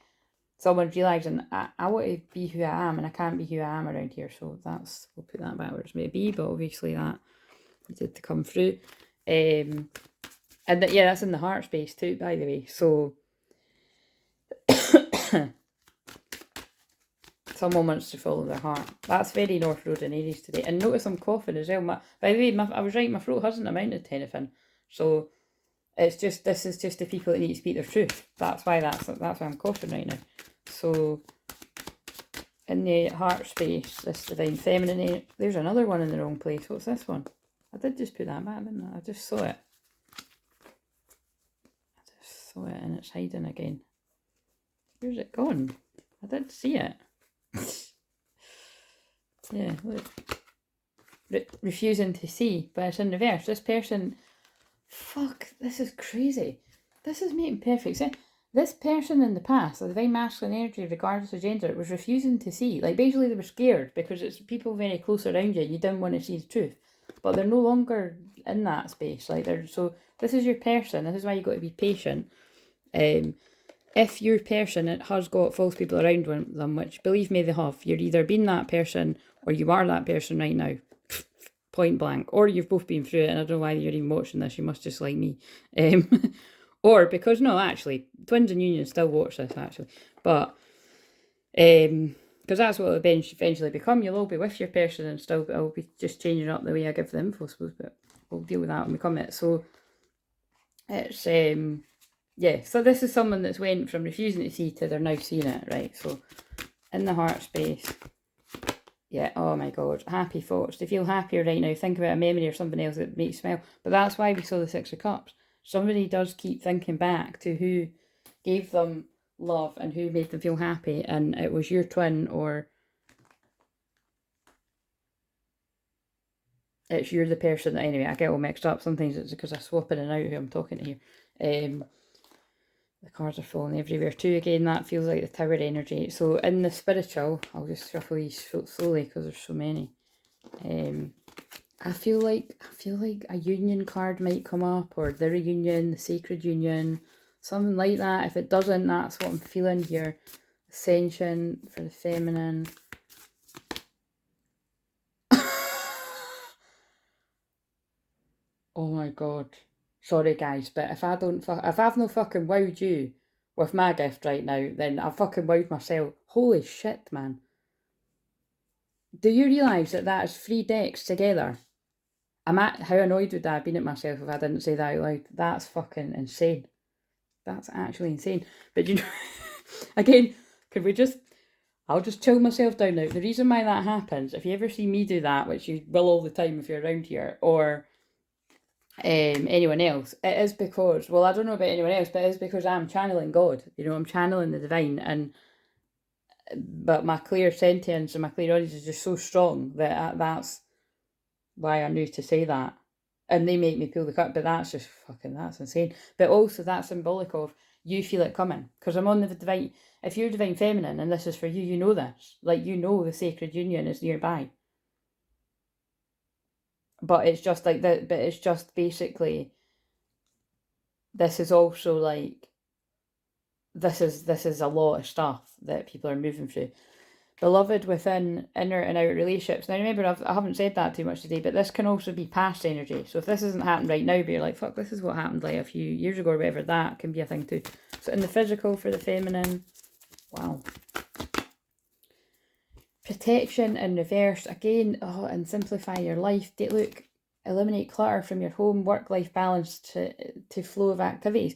S1: someone's realising, I want to be who I am and I can't be who I am around here. So that's, we'll put that backwards maybe, but obviously that needed to come through. And yeah, that's in the heart space too, by the way. So someone wants to follow their heart. That's very North Road and Aries today. And notice I'm coughing as well. By the way, I was right, my throat hasn't amounted to anything. So it's just, this is just the people that need to speak their truth. That's why I'm coughing right now. So in the heart space, this divine feminine, there's another one in the wrong place. What's this one? I did just put that back, didn't I? I just saw it. And it's hiding again. Where's it gone? I did see it. Yeah, look. Refusing to see, but it's in reverse. This person, fuck, this is crazy. This is making perfect sense. This person in the past, the divine masculine energy, regardless of gender, was refusing to see. Like, basically they were scared because it's people very close around you and you didn't want to see the truth. But they're no longer in that space. Like, so this is your person. This is why you got to be patient. If your person has got false people around them, which believe me they have, you're either been that person or you are that person right now, point blank, or you've both been through it, and I don't know why you're even watching this, you must just like me. Or because, no, actually, Twins in Union still watch this, actually, but because that's what it'll eventually become. You'll all be with your person and still, I'll be just changing up the way I give the info, I suppose, but we'll deal with that when we come it. So it's yeah, so this is someone that's went from refusing to see to they're now seeing it, right? So in the heart space, yeah, oh my God, happy thoughts. To feel happier right now, think about a memory or something else that makes you smile. But that's why we saw the Six of Cups. Somebody does keep thinking back to who gave them love and who made them feel happy, and it was your twin, or it's you're the person that, anyway, I get all mixed up. Sometimes it's because I swap in and out who I'm talking to here. The cards are falling everywhere too. Again, that feels like the Tower energy. So in the spiritual, I'll just shuffle these slowly because there's so many. I feel like a union card might come up, or the reunion, the sacred union, something like that. If it doesn't, that's what I'm feeling here. Ascension for the feminine. Oh my God. Sorry guys, but if I've no fucking wowed you with my gift right now, then I've fucking wowed myself. Holy shit, man. Do you realise that that is 3 decks together? How annoyed would I have been at myself if I didn't say that out loud? That's fucking insane. That's actually insane. But you know, again, I'll just chill myself down now. The reason why that happens, if you ever see me do that, which you will all the time if you're around here, or anyone else, it is because, well, I don't know about anyone else, but it is because I'm channeling God. You know, I'm channeling the divine, but my clairsentience and my clairaudience is just so strong that that's why I knew to say that. And they make me pull the cup, but that's just fucking, that's insane. But also that's symbolic of you feel it coming, because I'm on the divine. If you're divine feminine and this is for you, you know this. Like, you know the sacred union is nearby. But it's just like that, but it's just basically, this is also like, this is a lot of stuff that people are moving through. Beloved within inner and outer relationships. Now remember, I haven't said that too much today, but this can also be past energy. So if this isn't happening right now, but you're like, fuck, this is what happened like a few years ago or whatever, that can be a thing too. So in the physical for the feminine, wow. Protection in reverse, again, and simplify your life. Look, eliminate clutter from your home, work-life balance to flow of activities.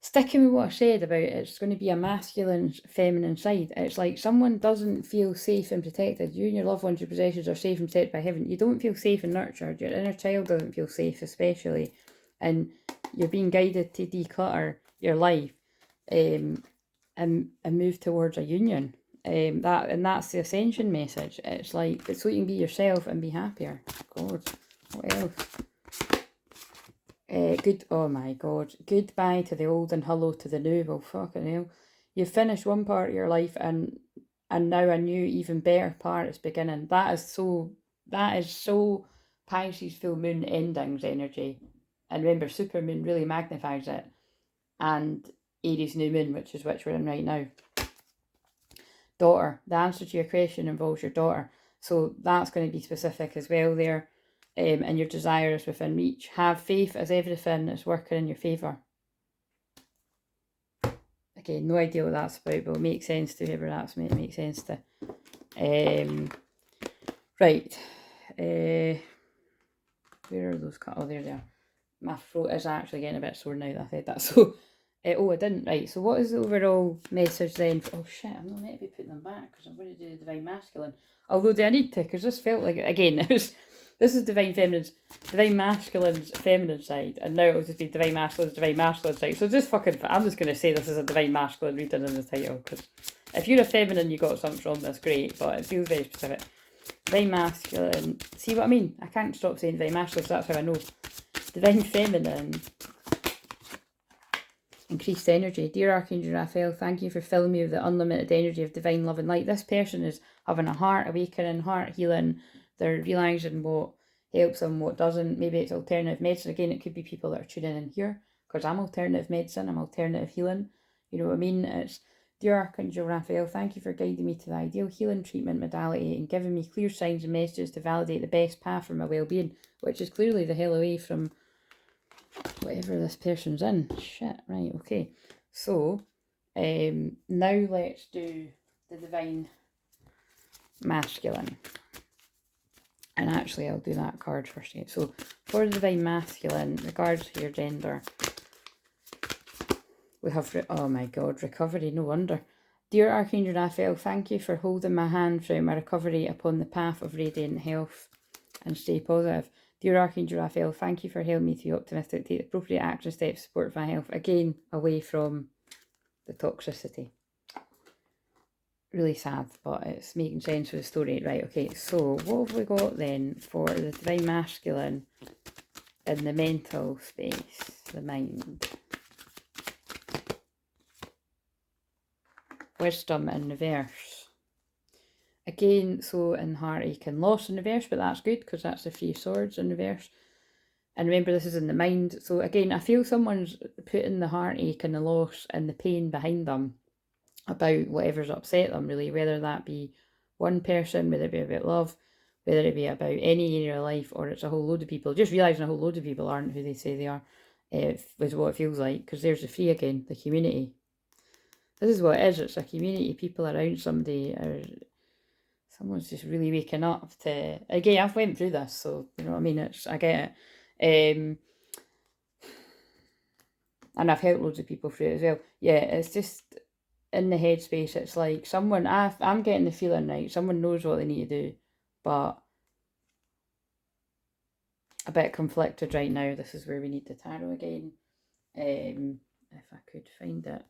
S1: Sticking with what I said about it's going to be a masculine, feminine side. It's like someone doesn't feel safe and protected. You and your loved ones, your possessions are safe and protected by heaven. You don't feel safe and nurtured. Your inner child doesn't feel safe, especially. And you're being guided to declutter your life and move towards a union. That's the ascension message. It's like, it's so you can be yourself and be happier. God, what else? Oh my God, goodbye to the old and hello to the new. Well, fucking hell, you've finished one part of your life and now a new, even better part is beginning. That is so Pisces full moon endings energy. And remember, super moon really magnifies it. And Aries new moon, which is which we're in right now. Daughter. The answer to your question involves your daughter. So that's going to be specific as well there. And your desire is within reach. Have faith as everything is working in your favour. Again, no idea what that's about, but it'll make sense to whoever that's meant to make sense to. Right. Where are those? Oh, there they are. My throat is actually getting a bit sore now that I said that. So, oh, I didn't. Right. So, what is the overall message then? Oh shit! I'm not meant to be putting them back because I'm going to do the divine masculine. Although, do I need to? Because this felt like again, it was. This is divine masculine's feminine side, and now it'll just be divine masculine side. So just fucking, I'm just going to say this is a divine masculine reading in the title, because if you're a feminine, you got something from this, great, but it feels very specific. Divine masculine, see what I mean? I can't stop saying divine masculine, so that's how I know. Divine feminine, increased energy. Dear Archangel Raphael, thank you for filling me with the unlimited energy of divine love and light. This person is having a heart awakening, heart healing. They're realising what helps them, what doesn't. Maybe it's alternative medicine. Again, it could be people that are tuning in here, because I'm alternative medicine, I'm alternative healing. You know what I mean? It's, dear Archangel Raphael, thank you for guiding me to the ideal healing treatment modality and giving me clear signs and messages to validate the best path for my well-being, which is clearly the hell away from whatever this person's in. Shit, right, okay. So, now let's do the divine masculine. And actually, I'll do that card first. So, for the divine masculine, regards to your gender, we have, oh my god, recovery, no wonder. Dear Archangel Raphael, thank you for holding my hand throughout my recovery upon the path of radiant health, and stay positive. Dear Archangel Raphael, thank you for helping me to be optimistic, take appropriate action steps to support my health, again, away from the toxicity. Really sad, but it's making sense of the story. Right, okay, so what have we got then for the divine masculine in the mental space, the mind? Wisdom in reverse. Again, so in heartache and loss in reverse, but that's good because that's the Three of Swords in reverse. And remember, this is in the mind. So again, I feel someone's putting the heartache and the loss and the pain behind them about whatever's upset them, really, whether that be one person, whether it be about love, whether it be about any area of life, or it's a whole load of people. Just realising a whole load of people aren't who they say they are, is what it feels like, because there's the three again, the community. This is what it is, it's a community, people around somebody, or someone's just really waking up to, again, I've went through this, so, you know what I mean, I get it. And I've helped loads of people through it as well. Yeah, it's just, in the headspace, it's like someone, I'm getting the feeling, right, someone knows what they need to do, but a bit conflicted right now. This is where we need the tarot again, if I could find it.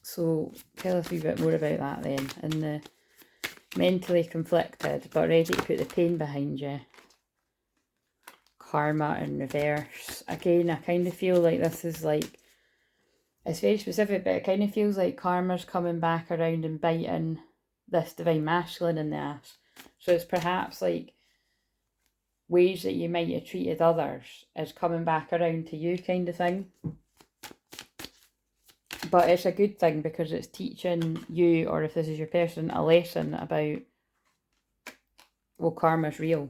S1: So tell us a wee bit more about that then. In the mentally conflicted but ready to put the pain behind you, karma in reverse. Again, I kind of feel like this is like, it's very specific, but it kind of feels like karma's coming back around and biting this divine masculine in the ass. So it's perhaps like ways that you might have treated others is coming back around to you, kind of thing. But it's a good thing because it's teaching you, or if this is your person, a lesson about, well, karma's real.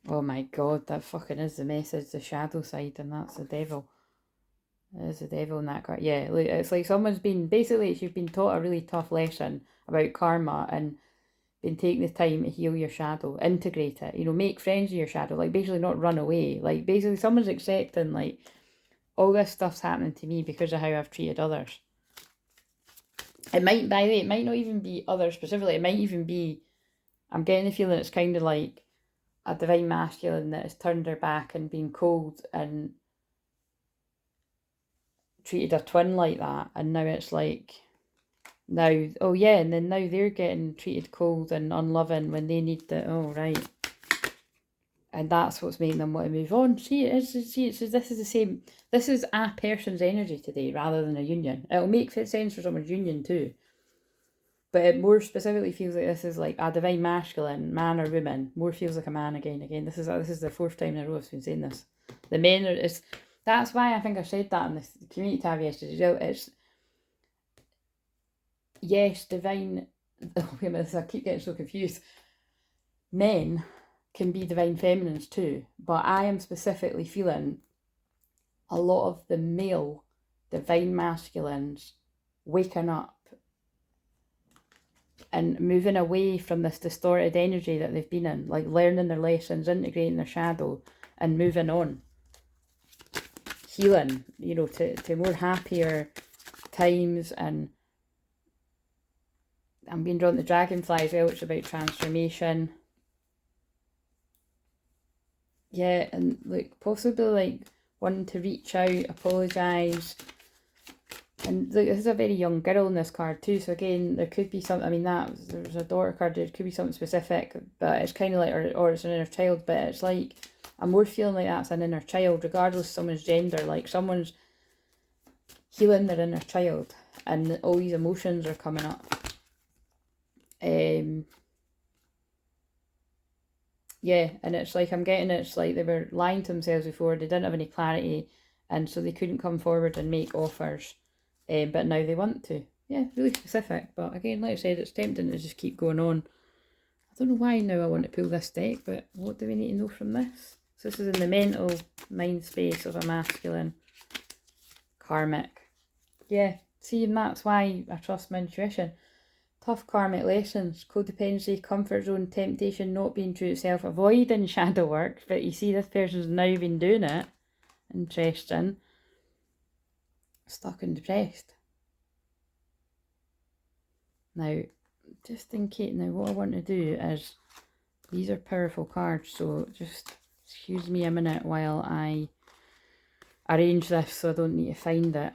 S1: Oh my god, that fucking is the message, the shadow side, and that's the devil. There's the devil in that card. Yeah, it's like someone's been, basically you've been taught a really tough lesson about karma and been taking the time to heal your shadow, integrate it, you know, make friends with your shadow, like basically not run away. Like basically someone's accepting, like, all this stuff's happening to me because of how I've treated others. It might, by the way, it might not even be others specifically, it might even be, I'm getting the feeling it's kind of like a divine masculine that has turned their back and been cold and treated a twin like that, and now it's like, now, oh yeah, and then now they're getting treated cold and unloving when they need the, oh right, and that's what's making them want to move on. This is the same, this is a person's energy today rather than a union. It'll make sense for someone's union too, but it more specifically feels like this is like a divine masculine, man or woman, more feels like a man again. This is the fourth time in a row I've been saying this. The men are, That's why I think I said that in the community tab yesterday as well. It's, yes, divine, oh, wait a minute, I keep getting so confused. Men can be divine feminines too, but I am specifically feeling a lot of the male divine masculines waking up and moving away from this distorted energy that they've been in, like learning their lessons, integrating their shadow, and moving on. Healing, you know, to more happier times. And I'm being drawn to Dragonfly as well, which is about transformation. Yeah, and like possibly like wanting to reach out, apologise. And look, this is a very young girl in this card too, so again, there could be something, I mean, there's a daughter card, there could be something specific, but it's kind of like, or it's an inner child, but it's like, I'm more feeling like that's an inner child, regardless of someone's gender, like someone's healing their inner child, and all these emotions are coming up. Yeah, and it's like, I'm getting it's like they were lying to themselves before, they didn't have any clarity, and so they couldn't come forward and make offers. But now they want to. Yeah, really specific. But again, like I said, it's tempting to just keep going on. I don't know why now I want to pull this deck, but what do we need to know from this? So this is in the mental mind space of a masculine karmic. Yeah, see, and that's why I trust my intuition. Tough karmic lessons, codependency, comfort zone, temptation, not being true to self, avoiding shadow work. But you see, this person's now been doing it. Interesting. Stuck and depressed. Now, just in case, now what I want to do is, these are powerful cards, so just excuse me a minute while I arrange this so I don't need to find it.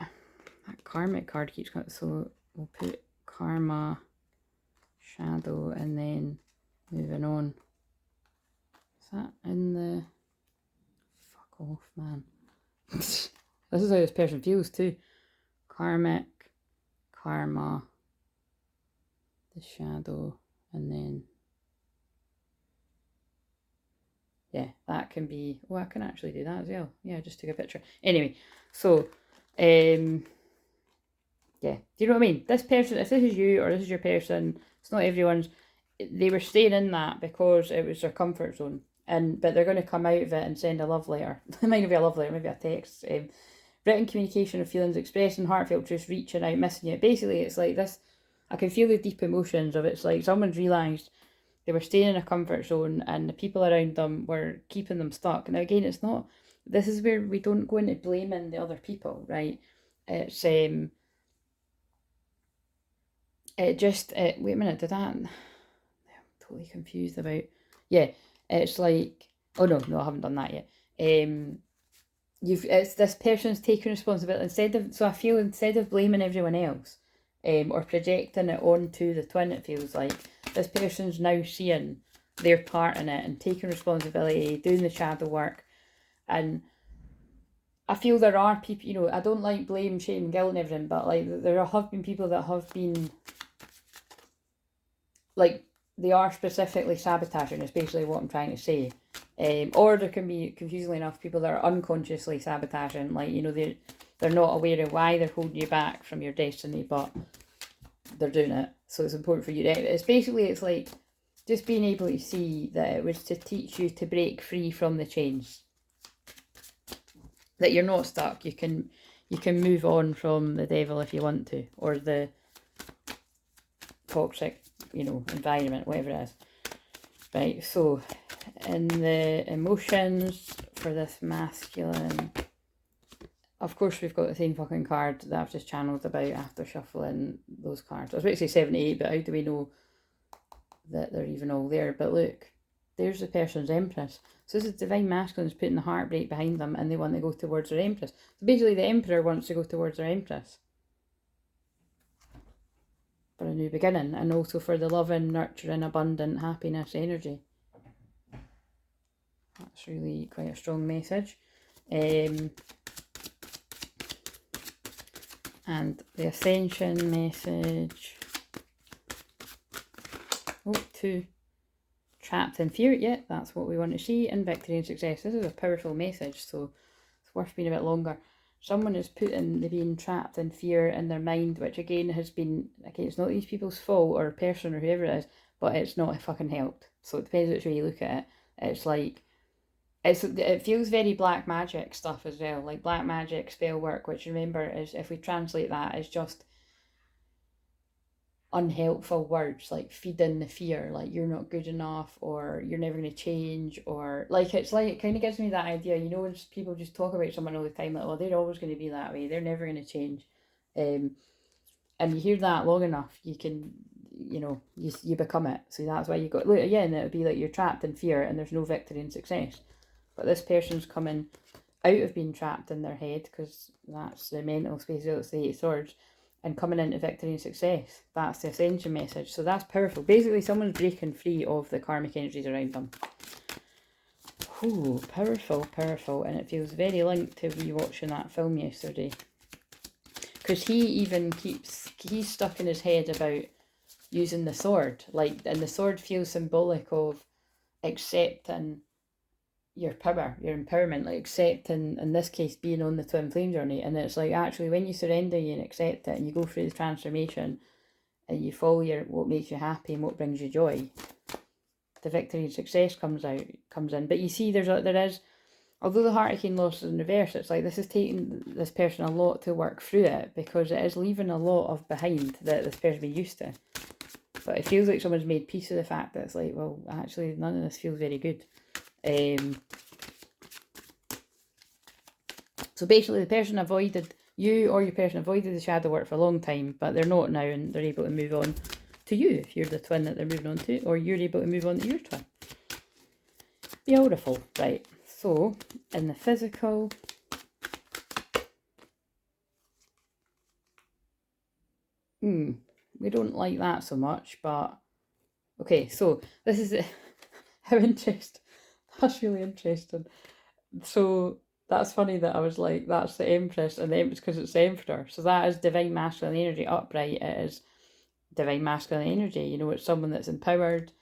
S1: That karmic card keeps coming, so we'll put karma, shadow, and then moving on. Is that in the... Fuck off, man. This is how this person feels too. Karmic, karma, the shadow, and then... Yeah, that can be... Oh, I can actually do that as well. Yeah, I just took a picture. Anyway, so... yeah, do you know what I mean? This person, if this is you or this is your person, it's not everyone's. They were staying in that because it was their comfort zone. But they're going to come out of it and send a love letter. It might not be a love letter, maybe a text. Written communication of feelings, expressing heartfelt truth, reaching out, missing you. Basically, it's like this. I can feel the deep emotions of it. It's like someone's realised they were staying in a comfort zone and the people around them were keeping them stuck. Now, again, it's not... This is where we don't go into blaming the other people, right? It's... It just... wait a minute, did that... I'm totally confused about... Yeah, it's like... Oh, no, I haven't done that yet. It's this person's taking responsibility so I feel instead of blaming everyone else, or projecting it onto the twin, it feels like this person's now seeing their part in it and taking responsibility, doing the shadow work. And I feel there are people, you know, I don't like blame, shame, guilt and everything, but like there have been people that have been, like, they are specifically sabotaging, is basically what I'm trying to say. Or there can be, confusingly enough, people that are unconsciously sabotaging, like, you know, they're not aware of why they're holding you back from your destiny, but they're doing it. So it's important for you. It's basically, it's like just being able to see that it was to teach you to break free from the chains. That you're not stuck. You can move on from the devil if you want to, or the toxic, you know, environment, whatever it is. Right, so in the emotions for this masculine, of course we've got the same fucking card that I've just channeled about after shuffling those cards. I was about to say 78, but how do we know that they're even all there? But look, there's the person's Empress. So this is divine masculines putting the heartbreak behind them and they want to go towards their Empress. So basically the Emperor wants to go towards their Empress for a new beginning, and also for the loving, nurturing, abundant happiness energy. That's really quite a strong message. And the Ascension message. Oh, 2. Trapped in fear. Yeah, that's what we want to see. In victory and success. This is a powerful message. So worth being a bit longer. Someone is putting the being trapped in fear in their mind, which again has been, okay, it's not these people's fault or person or whoever it is, but it's not fucking helped. So it depends which way you look at it. It's like, it feels very black magic stuff as well, like black magic spell work, which remember is, if we translate that, is just unhelpful words like feeding the fear, like you're not good enough or you're never going to change, or like, it's like, it kind of gives me that idea, you know, when people just talk about someone all the time, like, oh, they're always going to be that way, they're never going to change. And you hear that long enough, you can, you know, you become it. So that's why you got, look again, it would be like you're trapped in fear and there's no victory and success. But this person's coming out of being trapped in their head, because that's the mental space, it's the Eight of Swords, and coming into victory and success. That's the ascension message. So that's powerful. Basically, someone's breaking free of the karmic energies around them. Ooh, powerful, powerful. And it feels very linked to rewatching that film yesterday. Because he even he's stuck in his head about using the sword. Like, and the sword feels symbolic of accepting your power, your empowerment, like accepting, in this case, being on the twin flame journey. And it's like, actually, when you surrender and accept it and you go through the transformation and you follow what makes you happy and what brings you joy, the victory and success comes in. But you see, there is, although the hurricane loss is in reverse, it's like this is taking this person a lot to work through it, because it is leaving a lot of behind that this person been used to. But it feels like someone's made peace with the fact that it's like, well, actually, none of this feels very good. So basically, the person avoided, you or your person avoided the shadow work for a long time, but they're not now, and they're able to move on to you if you're the twin that they're moving on to, or you're able to move on to your twin. Beautiful. Right, so in the physical, we don't like that so much, but okay, so this is it. How interesting. That's really interesting. So that's funny that I was like, that's the Empress, and it's because it's the Emperor. So that is divine masculine energy. Upright, it is divine masculine energy. You know, it's someone that's empowered,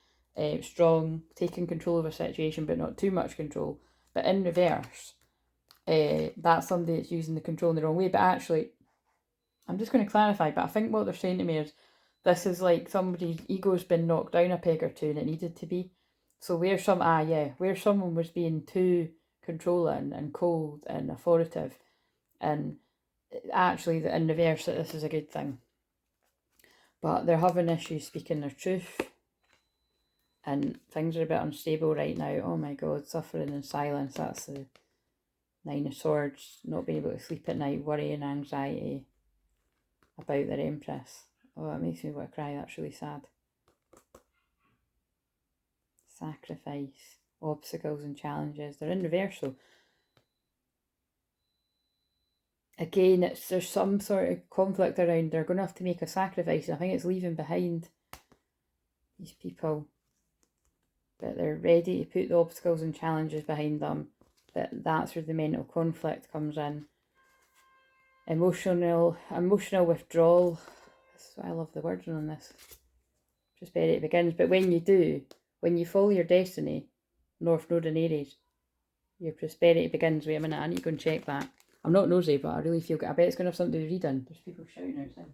S1: strong, taking control of a situation, but not too much control. But in reverse, that's somebody that's using the control in the wrong way. But actually, I'm just going to clarify, but I think what they're saying to me is, this is like somebody's ego's been knocked down a peg or two and it needed to be. So where someone was being too controlling and cold and authoritative, and actually in reverse, that this is a good thing. But they're having issues speaking their truth, and things are a bit unstable right now. Oh my God, suffering in silence. That's the Nine of Swords, not being able to sleep at night, worry and anxiety about their Empress. Oh, it makes me want to cry. That's really sad. Sacrifice, obstacles and challenges. They're in reversal. Again, there's some sort of conflict around. They're going to have to make a sacrifice. I think it's leaving behind these people. But they're ready to put the obstacles and challenges behind them. But that's where the mental conflict comes in. Emotional withdrawal. I love the wording on this. Prosperity begins. But when you follow your destiny, North Node in Aries, your prosperity begins. Wait a minute, I need to go and check that. I'm not nosy, but I really feel good. I bet it's going to have something to do with reading. There's people shouting outside.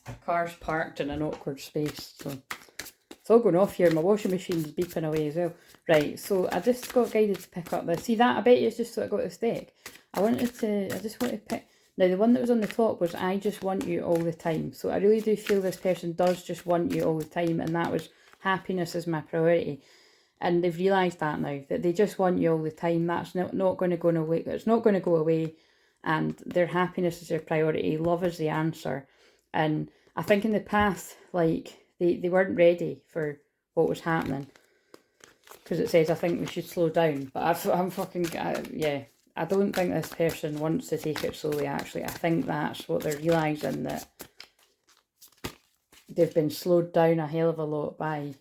S1: The car's parked in an awkward space, so it's all going off here. My washing machine's beeping away as well. Right, so I just got guided to pick up this. See that? I bet you it's just so I got this deck. I just wanted to pick. Now, the one that was on the top was, I just want you all the time. So I really do feel this person does just want you all the time, and that was, happiness is my priority. And they've realised that now, that they just want you all the time. That's not going to go away. It's not going to go away. And their happiness is their priority. Love is the answer. And I think in the past, like, they weren't ready for what was happening. Because it says, I think we should slow down. But I don't think this person wants to take it slowly, actually. I think that's what they're realising, that they've been slowed down a hell of a lot by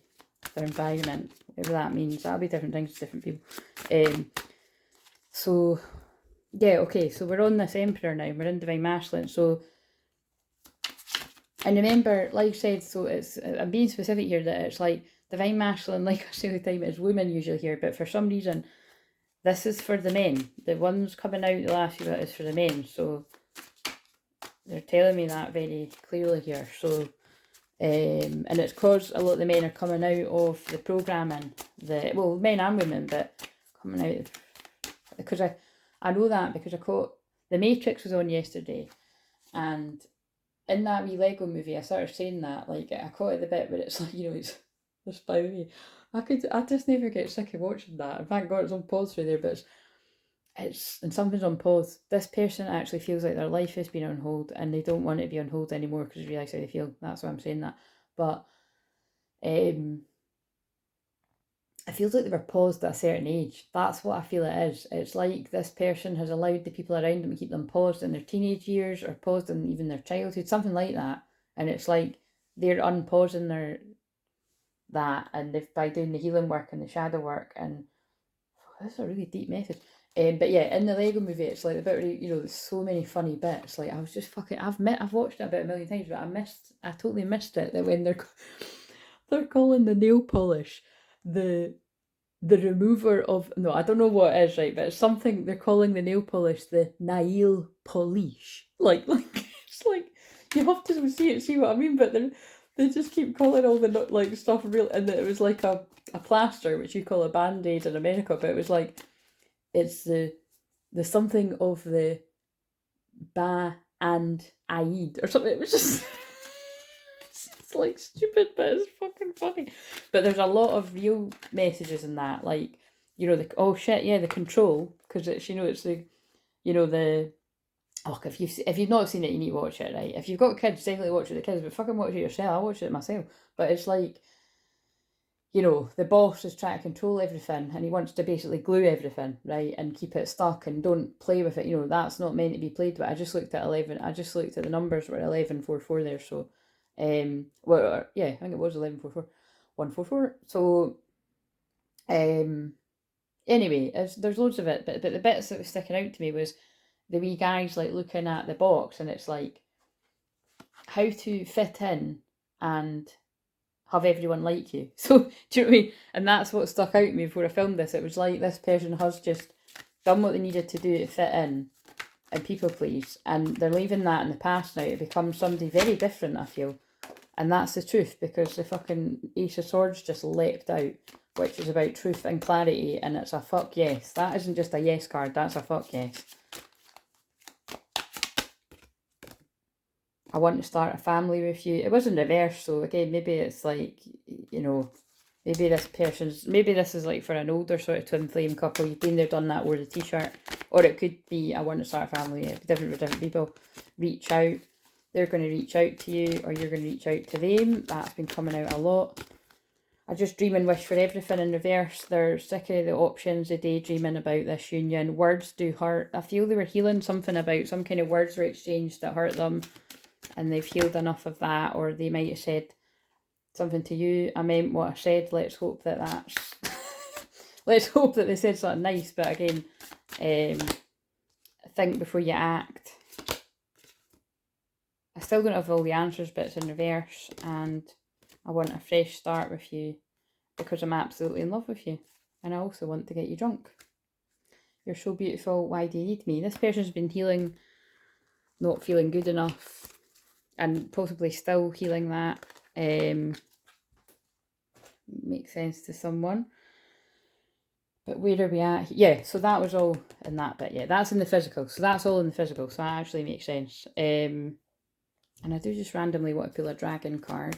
S1: their environment, whatever that means. That'll be different things to different people. So yeah, okay, so we're on this Emperor now, we're in Divine Masculine, so, and remember, like I said, so it's, I'm being specific here, that it's like Divine Masculine, like I say all the time, is women usually here, but for some reason, this is for the men. The ones coming out the last few is for the men, so they're telling me that very clearly here, so, and it's because a lot of the men are coming out of the programming, well, men and women, but coming out, because I know that because I caught, The Matrix was on yesterday, and in that wee Lego movie, I started saying that, like, I caught it the bit where it's like, it's by the way, I just never get sick of watching that, and thank God it's on pause through there, but and something's on pause. This person actually feels like their life has been on hold, and they don't want it to be on hold anymore because they realise how they feel. That's why I'm saying that. But, it feels like they were paused at a certain age. That's what I feel it is. It's like this person has allowed the people around them to keep them paused in their teenage years, or paused in even their childhood, something like that. And it's like they're unpausing that, and they've, by doing the healing work and the shadow work, and that's a really deep message. But yeah, in the Lego movie, it's like the bit where, there's so many funny bits. Like, I was just fucking, I've watched it about a million times, but I totally missed it, that when they're calling the nail polish the remover of, no, I don't know what it is, right, but it's something, they're calling the nail polish the nail polish. Like it's like, you have to see what I mean, but they just keep calling all the like stuff real, and it was like a plaster, which you call a band-aid in America, but it was like, it's the something of the ba and aid or something. It was just it's like stupid, but it's fucking funny. But there's a lot of real messages in that, like, oh shit, yeah, the control, because it's, it's the, the, oh, if you've not seen it, you need to watch it, right? If you've got kids, definitely watch it with the kids, but fucking watch it yourself. I watched it myself, but it's like, the boss is trying to control everything, and he wants to basically glue everything, right, and keep it stuck, and don't play with it. That's not meant to be played with. I just looked at the numbers were 1144 there, so, well, yeah, I think it was 1144, 144. So, anyway, there's loads of it, but the bits that was sticking out to me was the wee guys, like, looking at the box, and it's like how to fit in and have everyone like you. So, do you know what I mean? And that's what stuck out to me before I filmed this. It was like, this person has just done what they needed to do to fit in and people please, and they're leaving that in the past now to become somebody very different, I feel. And that's the truth, because the fucking Ace of Swords just leapt out, which is about truth and clarity, and it's a fuck yes. That isn't just a yes card, that's a fuck yes. I want to start a family with you. It was in reverse, so again, maybe it's like, maybe this is like for an older sort of twin flame couple. You've been there, done that, wore the t-shirt. Or it could be, I want to start a family. It'd be different for different people. Reach out. They're going to reach out to you, or you're going to reach out to them. That's been coming out a lot. I just dream and wish for everything in reverse. They're sick of the options, the daydreaming about this union. Words do hurt. I feel they were healing something about some kind of words were exchanged that hurt them, and they've healed enough of that, or they might have said something to you. I meant what I said. Let's hope that that's let's hope that they said something nice. But again, think before you act. I still don't have all the answers, but it's in reverse, and I want a fresh start with you because I'm absolutely in love with you, and I also want to get you drunk. You're so beautiful. Why do you need me? This person's been healing, not feeling good enough, and possibly still healing that. Makes sense to someone. But where are we at? Yeah, so that was all in that bit. Yeah, that's in the physical. So that's all in the physical. So that actually makes sense. And I do just randomly want to pull a dragon card.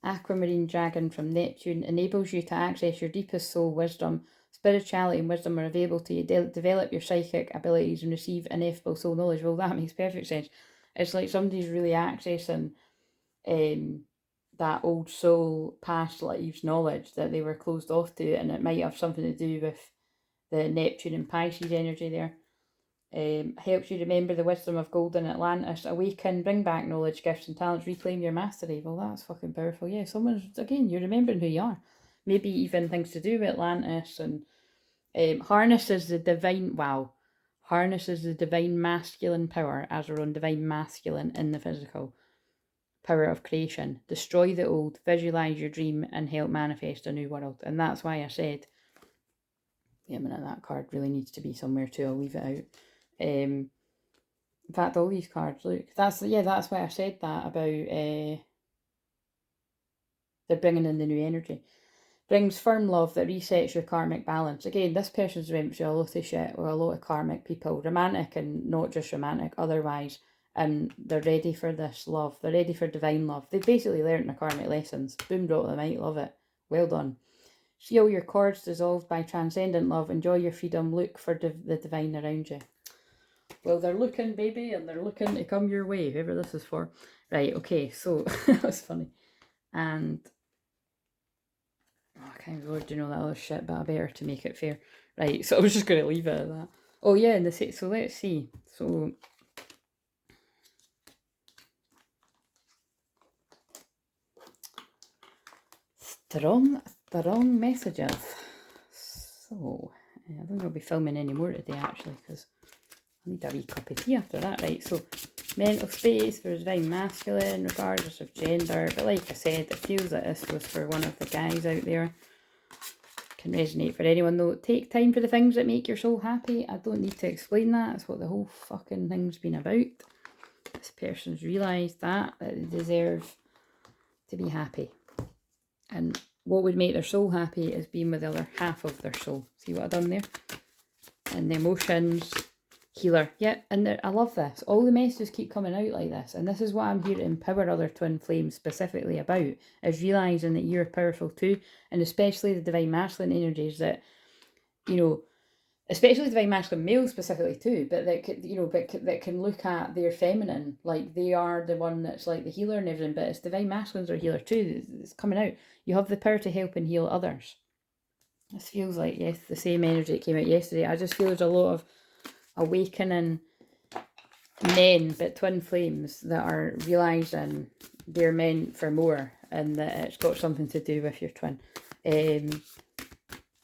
S1: Aquamarine dragon from Neptune enables you to access your deepest soul wisdom. Spirituality and wisdom are available to you. Develop your psychic abilities and receive ineffable soul knowledge. Well, that makes perfect sense. It's like somebody's really accessing that old soul past lives knowledge that they were closed off to, and it might have something to do with the Neptune and Pisces energy there. Helps you remember the wisdom of golden Atlantis, awaken, bring back knowledge, gifts and talents, reclaim your mastery. Well, that's fucking powerful. Yeah, someone's, again, you're remembering who you are. Maybe even things to do with Atlantis, and harnesses the divine, harnesses the divine masculine power as our own divine masculine in the physical power of creation. Destroy the old, visualize your dream, and help manifest a new world. And that's why I said, yeah, a minute, that card really needs to be somewhere too. I'll leave it out. In fact, all these cards, look, that's why I said that about they're bringing in the new energy. Brings firm love that resets your karmic balance. Again, this person's went through a lot of shit with a lot of karmic people, romantic and not just romantic, otherwise, and they're ready for this love. They're ready for divine love. They've basically learned their karmic lessons. Boom, drop them out. Love it. Well done. Feel your cords dissolved by transcendent love. Enjoy your freedom. Look for the divine around you. Well, they're looking, baby, and they're looking to come your way, whoever this is for. Right, okay, so that was funny. And I can't remember doing all that other shit, but I better to make it fair. Right, so I was just going to leave it at that. Oh yeah, and so let's see. So strong messages. So I don't think I'll be filming any more today actually, because I need a wee cup of tea after that. Right, so mental space for divine masculine, regardless of gender. But like I said, it feels like this was for one of the guys out there. Can resonate for anyone though. Take time for the things that make your soul happy. I don't need to explain that. That's what the whole fucking thing's been about. This person's realised that they deserve to be happy. And what would make their soul happy is being with the other half of their soul. See what I've done there? And the emotions, healer. Yeah, and I love this. All the messages keep coming out like this. And this is what I'm here to empower other twin flames specifically about, is realising that you're powerful too. And especially the divine masculine energies that, you know, especially divine masculine males specifically too, but that could, you know, that can look at their feminine, like they are the one that's like the healer and everything, but it's divine masculines are healer too. It's coming out. You have the power to help and heal others. This feels like, yes, the same energy that came out yesterday. I just feel there's a lot of awakening men, but twin flames, that are realising they're meant for more and that it's got something to do with your twin. And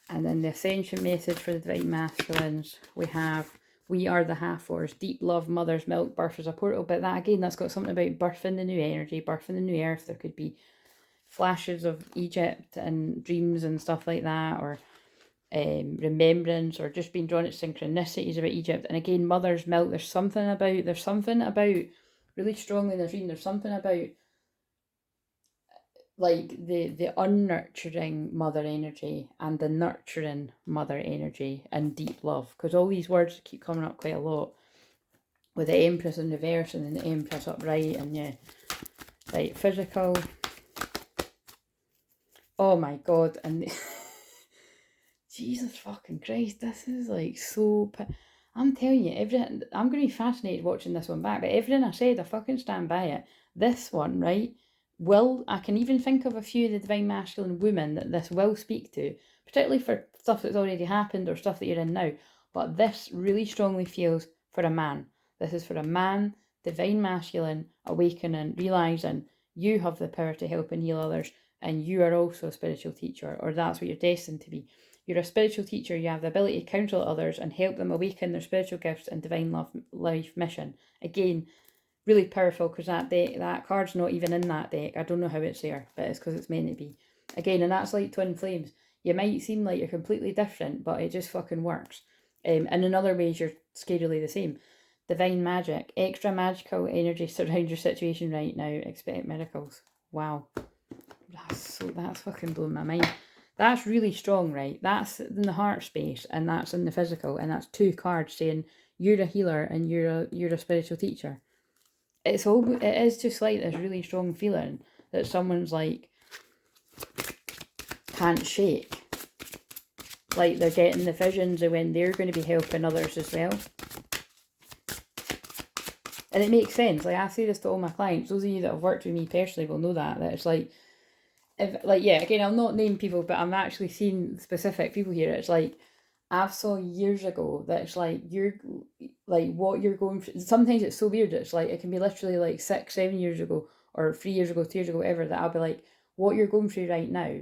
S1: then the ascension message for the divine masculines, we have, we are the half-orcs, deep love, mother's milk, birth is a portal. But that, again, that's got something about birthing the new energy, birthing the new earth. There could be flashes of Egypt and dreams and stuff like that, or remembrance, or just being drawn at synchronicities about Egypt. And again, mother's milk, there's something about really strongly in the dream, there's something about like the unnurturing mother energy and the nurturing mother energy and deep love, because all these words keep coming up quite a lot with the Empress in reverse and then the Empress upright. And yeah, right, physical, oh my god, and Jesus fucking Christ, this is like so I'm telling you, everything, I'm going to be fascinated watching this one back, but everything I said, I fucking stand by it. This one, right, I can even think of a few of the divine masculine women that this will speak to, particularly for stuff that's already happened or stuff that you're in now. But this really strongly feels for a man. This is for a man, divine masculine, awakening, realising you have the power to help and heal others, and you are also a spiritual teacher, or that's what you're destined to be. You're a spiritual teacher. You have the ability to counsel others and help them awaken their spiritual gifts and divine life mission. Again, really powerful, because that card's not even in that deck. I don't know how it's there, but it's because it's meant to be. Again, and that's like twin flames. You might seem like you're completely different, but it just fucking works. And in other ways, you're scarily the same. Divine magic. Extra magical energy surround your situation right now. Expect miracles. Wow. That's fucking blowing my mind. That's really strong, right? That's in the heart space, and that's in the physical, and that's two cards saying you're a healer and you're a spiritual teacher. It is just like this really strong feeling that someone's like can't shake. Like they're getting the visions of when they're going to be helping others as well. And it makes sense. Like I say this to all my clients. Those of you that have worked with me personally will know that it's like, again, I'll not name people, but I'm actually seeing specific people here. It's like, I've saw years ago that it's like you're like what you're going through. Sometimes it's so weird. It's like it can be literally like 6, 7 years ago or 3 years ago, 2 years ago, whatever. That I'll be like, what you're going through right now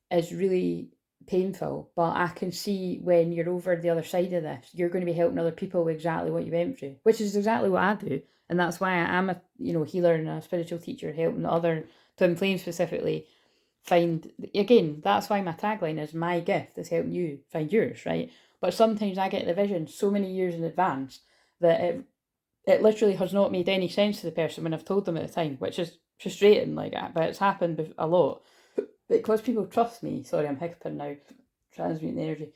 S1: is really painful, but I can see when you're over the other side of this, you're going to be helping other people with exactly what you went through, which is exactly what I do, and that's why I am a healer and a spiritual teacher, helping other twin flames specifically find. Again, that's why my tagline is my gift is helping you find yours, right? But sometimes I get the vision so many years in advance that it literally has not made any sense to the person when I've told them at the time, which is frustrating, like, but it's happened a lot. Because people trust me, sorry, I'm hiccuping now, transmuting the energy.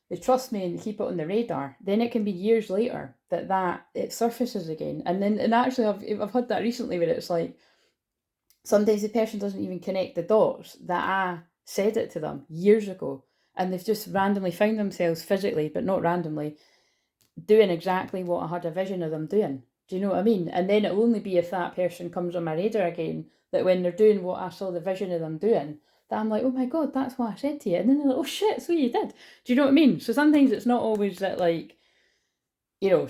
S1: They trust me and keep it on the radar. Then it can be years later that it surfaces again. And actually, I've had that recently where it's like sometimes the person doesn't even connect the dots that I said it to them years ago, and they've just randomly found themselves physically, but not randomly, doing exactly what I had a vision of them doing. Do you know what I mean? And then it'll only be if that person comes on my radar again that when they're doing what I saw the vision of them doing, that I'm like, oh my God, that's what I said to you. And then they're like, oh shit, so you did. Do you know what I mean? So sometimes it's not always that, like,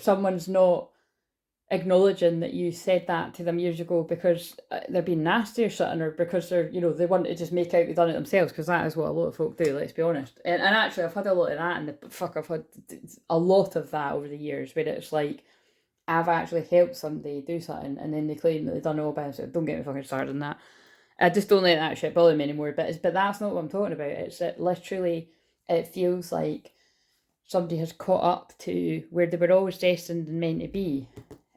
S1: someone's not acknowledging that you said that to them years ago because they're being nasty or something, or because they're, they want to just make out they've done it themselves, because that is what a lot of folk do, let's be honest. And actually, I've had a lot of that, and I've had a lot of that over the years, where it's like, I've actually helped somebody do something, and then they claim that they've done it all by themselves. Don't get me fucking started on that. I just don't let that shit bother me anymore. But that's not what I'm talking about. It's that literally it feels like somebody has caught up to where they were always destined and meant to be.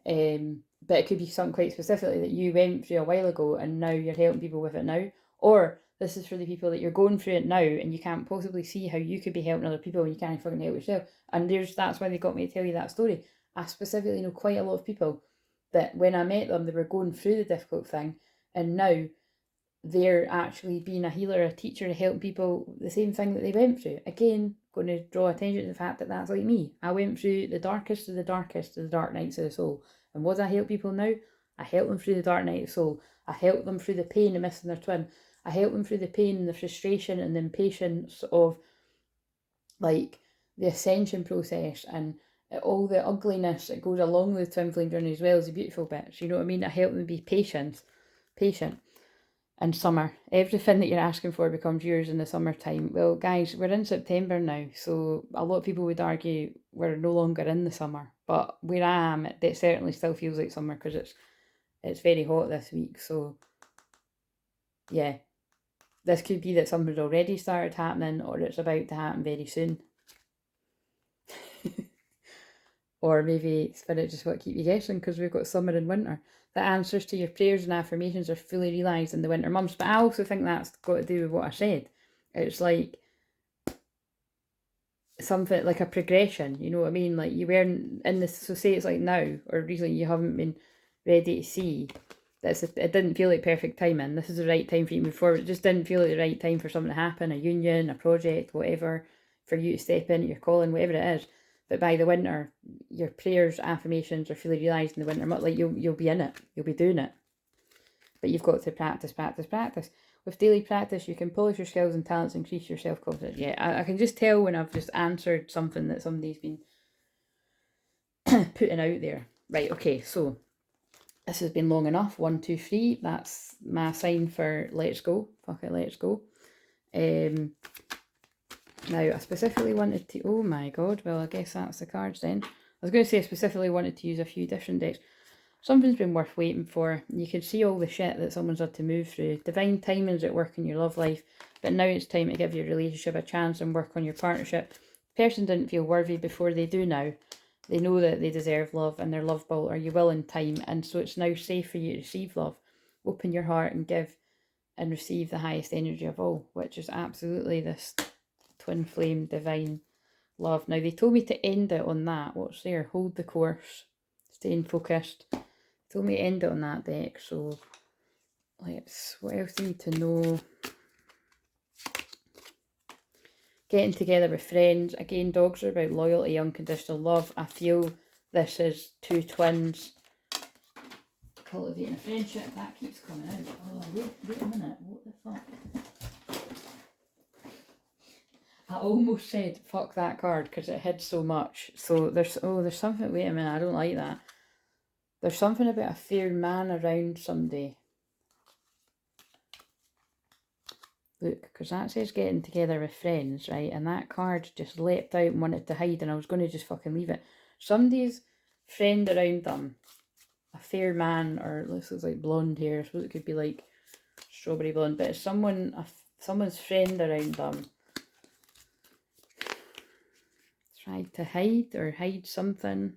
S1: But it could be something quite specifically that you went through a while ago, and now you're helping people with it now. Or this is for the people that you're going through it now, and you can't possibly see how you could be helping other people, and you can't fucking help yourself. And that's why they got me to tell you that story. I specifically know quite a lot of people that when I met them, they were going through the difficult thing, and now they're actually being a healer, a teacher, helping people the same thing that they went through. Again, going to draw attention to the fact that that's like me. I went through the darkest of the darkest of the dark nights of the soul. And what do I help people now? I help them through the dark night of the soul. I help them through the pain of missing their twin. I help them through the pain and the frustration and the impatience of, like, the ascension process and all the ugliness that goes along with the twin flame journey, as well as the beautiful bits. You know what I mean? I help them be patient. And summer. Everything that you're asking for becomes yours in the summertime. Well, guys, we're in September now, so a lot of people would argue we're no longer in the summer. But where I am, it certainly still feels like summer, because it's very hot this week. So, yeah, this could be that something's already started happening, or it's about to happen very soon. Or maybe Spirit just want to keep you guessing, because we've got summer and winter. The answers to your prayers and affirmations are fully realised in the winter months. But I also think that's got to do with what I said. It's like something like a progression, you know what I mean? Like, you weren't in this, so say it's like now, or recently you haven't been ready to see. It didn't feel like perfect timing. This is the right time for you to move forward. It just didn't feel like the right time for something to happen, a union, a project, whatever, for you to step in, your calling, whatever it is. But by the winter, your prayers, affirmations are fully realised in the winter. Like, you'll be in it. You'll be doing it. But you've got to practice. With daily practice, you can polish your skills and talents, increase your self-confidence. Yeah, I can just tell when I've just answered something that somebody's been putting out there. Right, okay, so this has been long enough. 1, 2, 3. That's my sign for let's go. Fuck it, let's go. Now, I specifically wanted to... Oh my God. Well, I guess that's the cards then. I was going to say I specifically wanted to use a few different decks. Something's been worth waiting for. You can see all the shit that someone's had to move through. Divine timing's at work in your love life. But now it's time to give your relationship a chance and work on your partnership. The person didn't feel worthy before, they do now. They know that they deserve love, and their love will, or you will in time. And so it's now safe for you to receive love. Open your heart and give and receive the highest energy of all, which is absolutely this twin flame divine love. Now, they told me to end it on that. What's there? Hold the course. Staying focused. They told me to end it on that deck. So what else do you need to know? Getting together with friends. Again, dogs are about loyalty, unconditional love. I feel this is two twins cultivating a friendship. That keeps coming out. Oh, wait a minute. What the fuck? I almost said fuck that card because it hid so much. So there's something, wait a minute, I don't like that. There's something about a fair man around somebody. Look, because that says getting together with friends, right? And that card just leapt out and wanted to hide, and I was going to just fucking leave it. Somebody's friend around them, a fair man, or this looks like blonde hair. I suppose it could be like strawberry blonde, but it's someone's friend around them tried to hide something.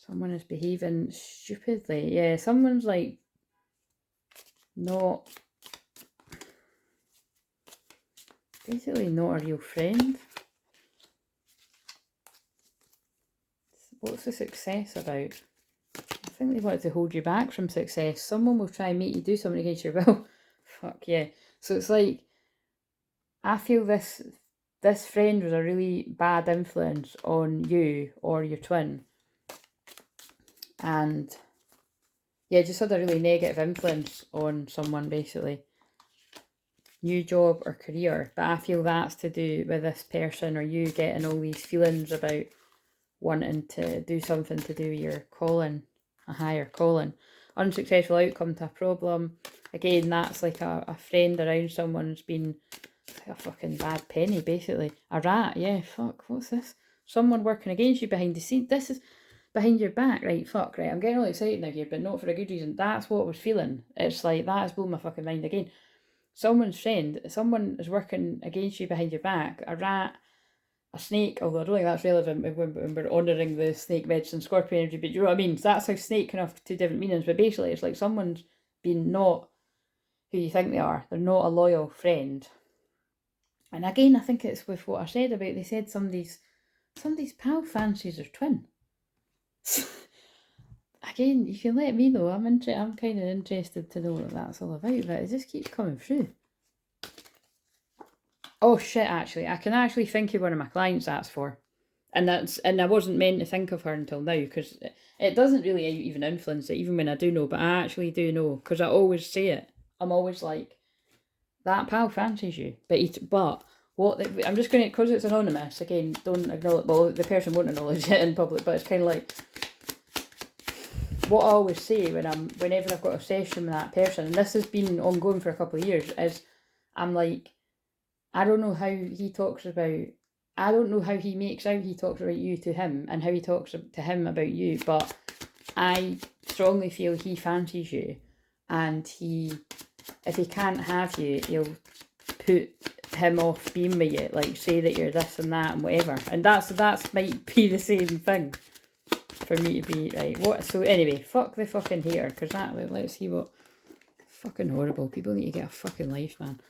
S1: Someone is behaving stupidly. Yeah, someone's like not, basically not a real friend. What's the success about? I think they wanted to hold you back from success. Someone will try and make you do something against your will. Fuck yeah. So it's like, I feel this friend was a really bad influence on you or your twin. And yeah, just had a really negative influence on someone, basically. New job or career. But I feel that's to do with this person or you getting all these feelings about wanting to do something to do with your calling, a higher calling. Unsuccessful outcome to a problem. Again, that's like a friend around someone's been like a fucking bad penny, basically. A rat, yeah, fuck, what's this? Someone working against you behind the scenes. This is behind your back, right? Fuck, right, I'm getting all excited now here, but not for a good reason. That's what I was feeling. It's like, that has blown my fucking mind again. Someone's friend, someone is working against you behind your back. A rat, a snake, although I don't think that's relevant when we're honouring the snake medicine scorpion energy, but you know what I mean? So that's how snake can have two different meanings, but basically it's like someone's been not who you think they are. They're not a loyal friend. And again, I think it's with what I said about, they said somebody's pal fancies their twin. Again, you can let me know. I'm kind of interested to know what that's all about, but it just keeps coming through. Oh shit, actually, I can actually think of one of my clients that's for. And I wasn't meant to think of her until now, because it doesn't really even influence it, even when I do know, but I actually do know, because I always say it. I'm always like, that pal fancies you, but I'm just going to, because it's anonymous, again, don't acknowledge, well, the person won't acknowledge it in public, but it's kind of like, what I always say whenever I've got a session with that person, and this has been ongoing for a couple of years, is I'm like, I don't know how he makes out he talks about you to him and how he talks to him about you, but I strongly feel he fancies you, and if he can't have you, he'll put him off being with you, like say that you're this and that and whatever, and that's might be the same thing for me to be right. What? So anyway, fuck the fucking hater, because let's see what, fucking horrible. People need to get a fucking life, man.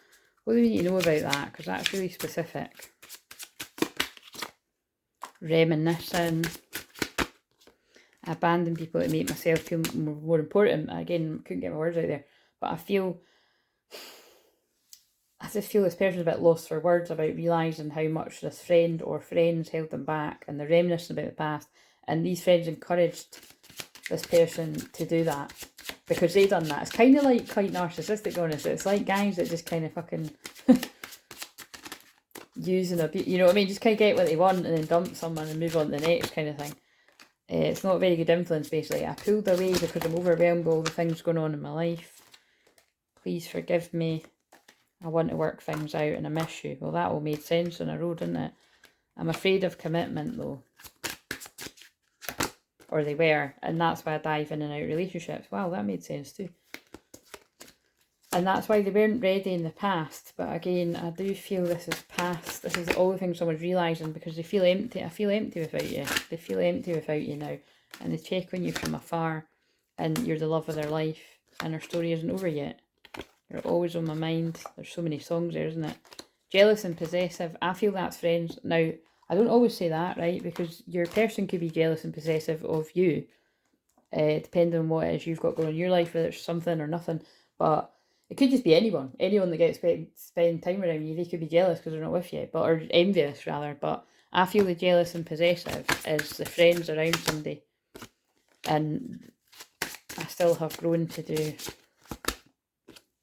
S1: What do we need to know about that? Because that's really specific. Reminiscing. I abandon people to make myself feel more important. Again, couldn't get my words out there. But I just feel this person's a bit lost for words about realising how much this friend or friends held them back, and they're reminiscing about the past. And these friends encouraged this person to do that because they done that. It's kind of like quite narcissistic, honest. It's like guys that just kind of fucking use and abuse, you know what I mean? Just kind of get what they want and then dump someone and move on to the next kind of thing. It's not a very good influence, basically. I pulled away because I'm overwhelmed with all the things going on in my life. Please forgive me. I want to work things out and I miss you. Well, that all made sense on a road, didn't it? I'm afraid of commitment, though. Or they were, and that's why I dive in and out relationships. Wow, that made sense too. And that's why they weren't ready in the past. But again, I do feel this is past. This is all the things someone's realising, because they feel empty. I feel empty without you. They feel empty without you now. And they check on you from afar, and you're the love of their life, and their story isn't over yet. You're always on my mind. There's so many songs there, isn't it? Jealous and possessive. I feel that's friends. Now, I don't always say that, right? Because your person could be jealous and possessive of you, depending on what it is you've got going on in your life, whether it's something or nothing. But it could just be anyone that gets spend time around you. They could be jealous because they're not with you, or envious rather. But I feel the jealous and possessive is the friends around somebody, and I still have grown to do,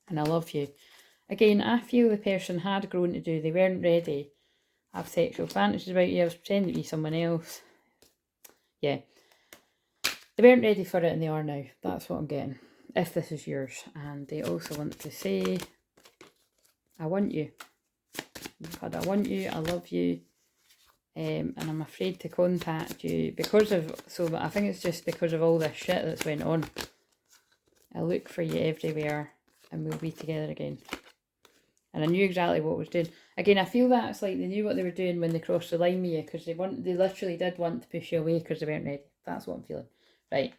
S1: and I love you. Again, I feel the person had grown to do, they weren't ready. I have sexual fantasies about you, I was pretending to be someone else. Yeah. They weren't ready for it and they are now. That's what I'm getting. If this is yours. And they also want to say, I want you. I want you, I love you. And I'm afraid to contact you because of, so I think it's just because of all this shit that's went on. I look for you everywhere and we'll be together again. And I knew exactly what I was doing. Again, I feel that it's like they knew what they were doing when they crossed the line with you, because they literally did want to push you away because they weren't ready. That's what I'm feeling. Right.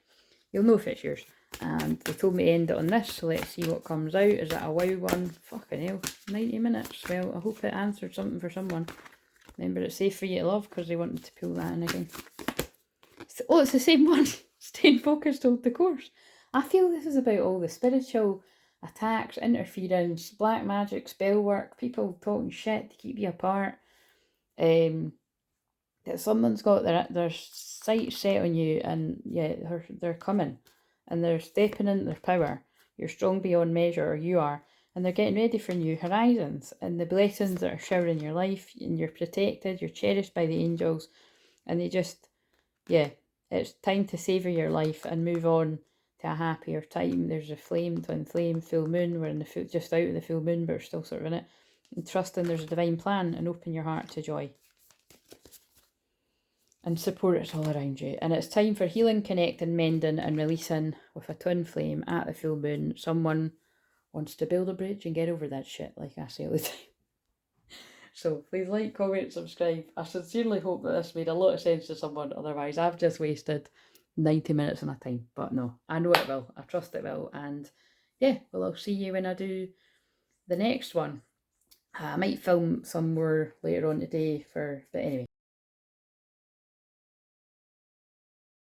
S1: You'll know if it's yours. And they told me to end it on this, so let's see what comes out. Is that a wow one? Fucking hell. 90 minutes. Well, I hope it answered something for someone. Remember, it's safe for you to love, because they wanted to pull that in again. Oh, it's the same one. Staying focused, hold the course. I feel this is about all the spiritual attacks, interference, black magic, spell work, people talking shit to keep you apart. That someone's got their sights set on you, and yeah, they're coming, and they're stepping into their power. You're strong beyond measure, or you are, and they're getting ready for new horizons, and the blessings that are showering your life, and you're protected, you're cherished by the angels, and they just, yeah, it's time to savour your life and move on to a happier time. There's a flame, twin flame, full moon. We're in the just out of the full moon, but we're still sort of in it. And trusting there's a divine plan, and open your heart to joy. And support it's all around you. And it's time for healing, connecting, mending and releasing with a twin flame at the full moon. Someone wants to build a bridge and get over that shit, like I say all the time. So please like, comment, subscribe. I sincerely hope that this made a lot of sense to someone. Otherwise, I've just wasted 90 minutes of my time. But no, I know it will. I trust it will. And yeah, well, I'll see you when I do the next one. I might film some more later on today but anyway.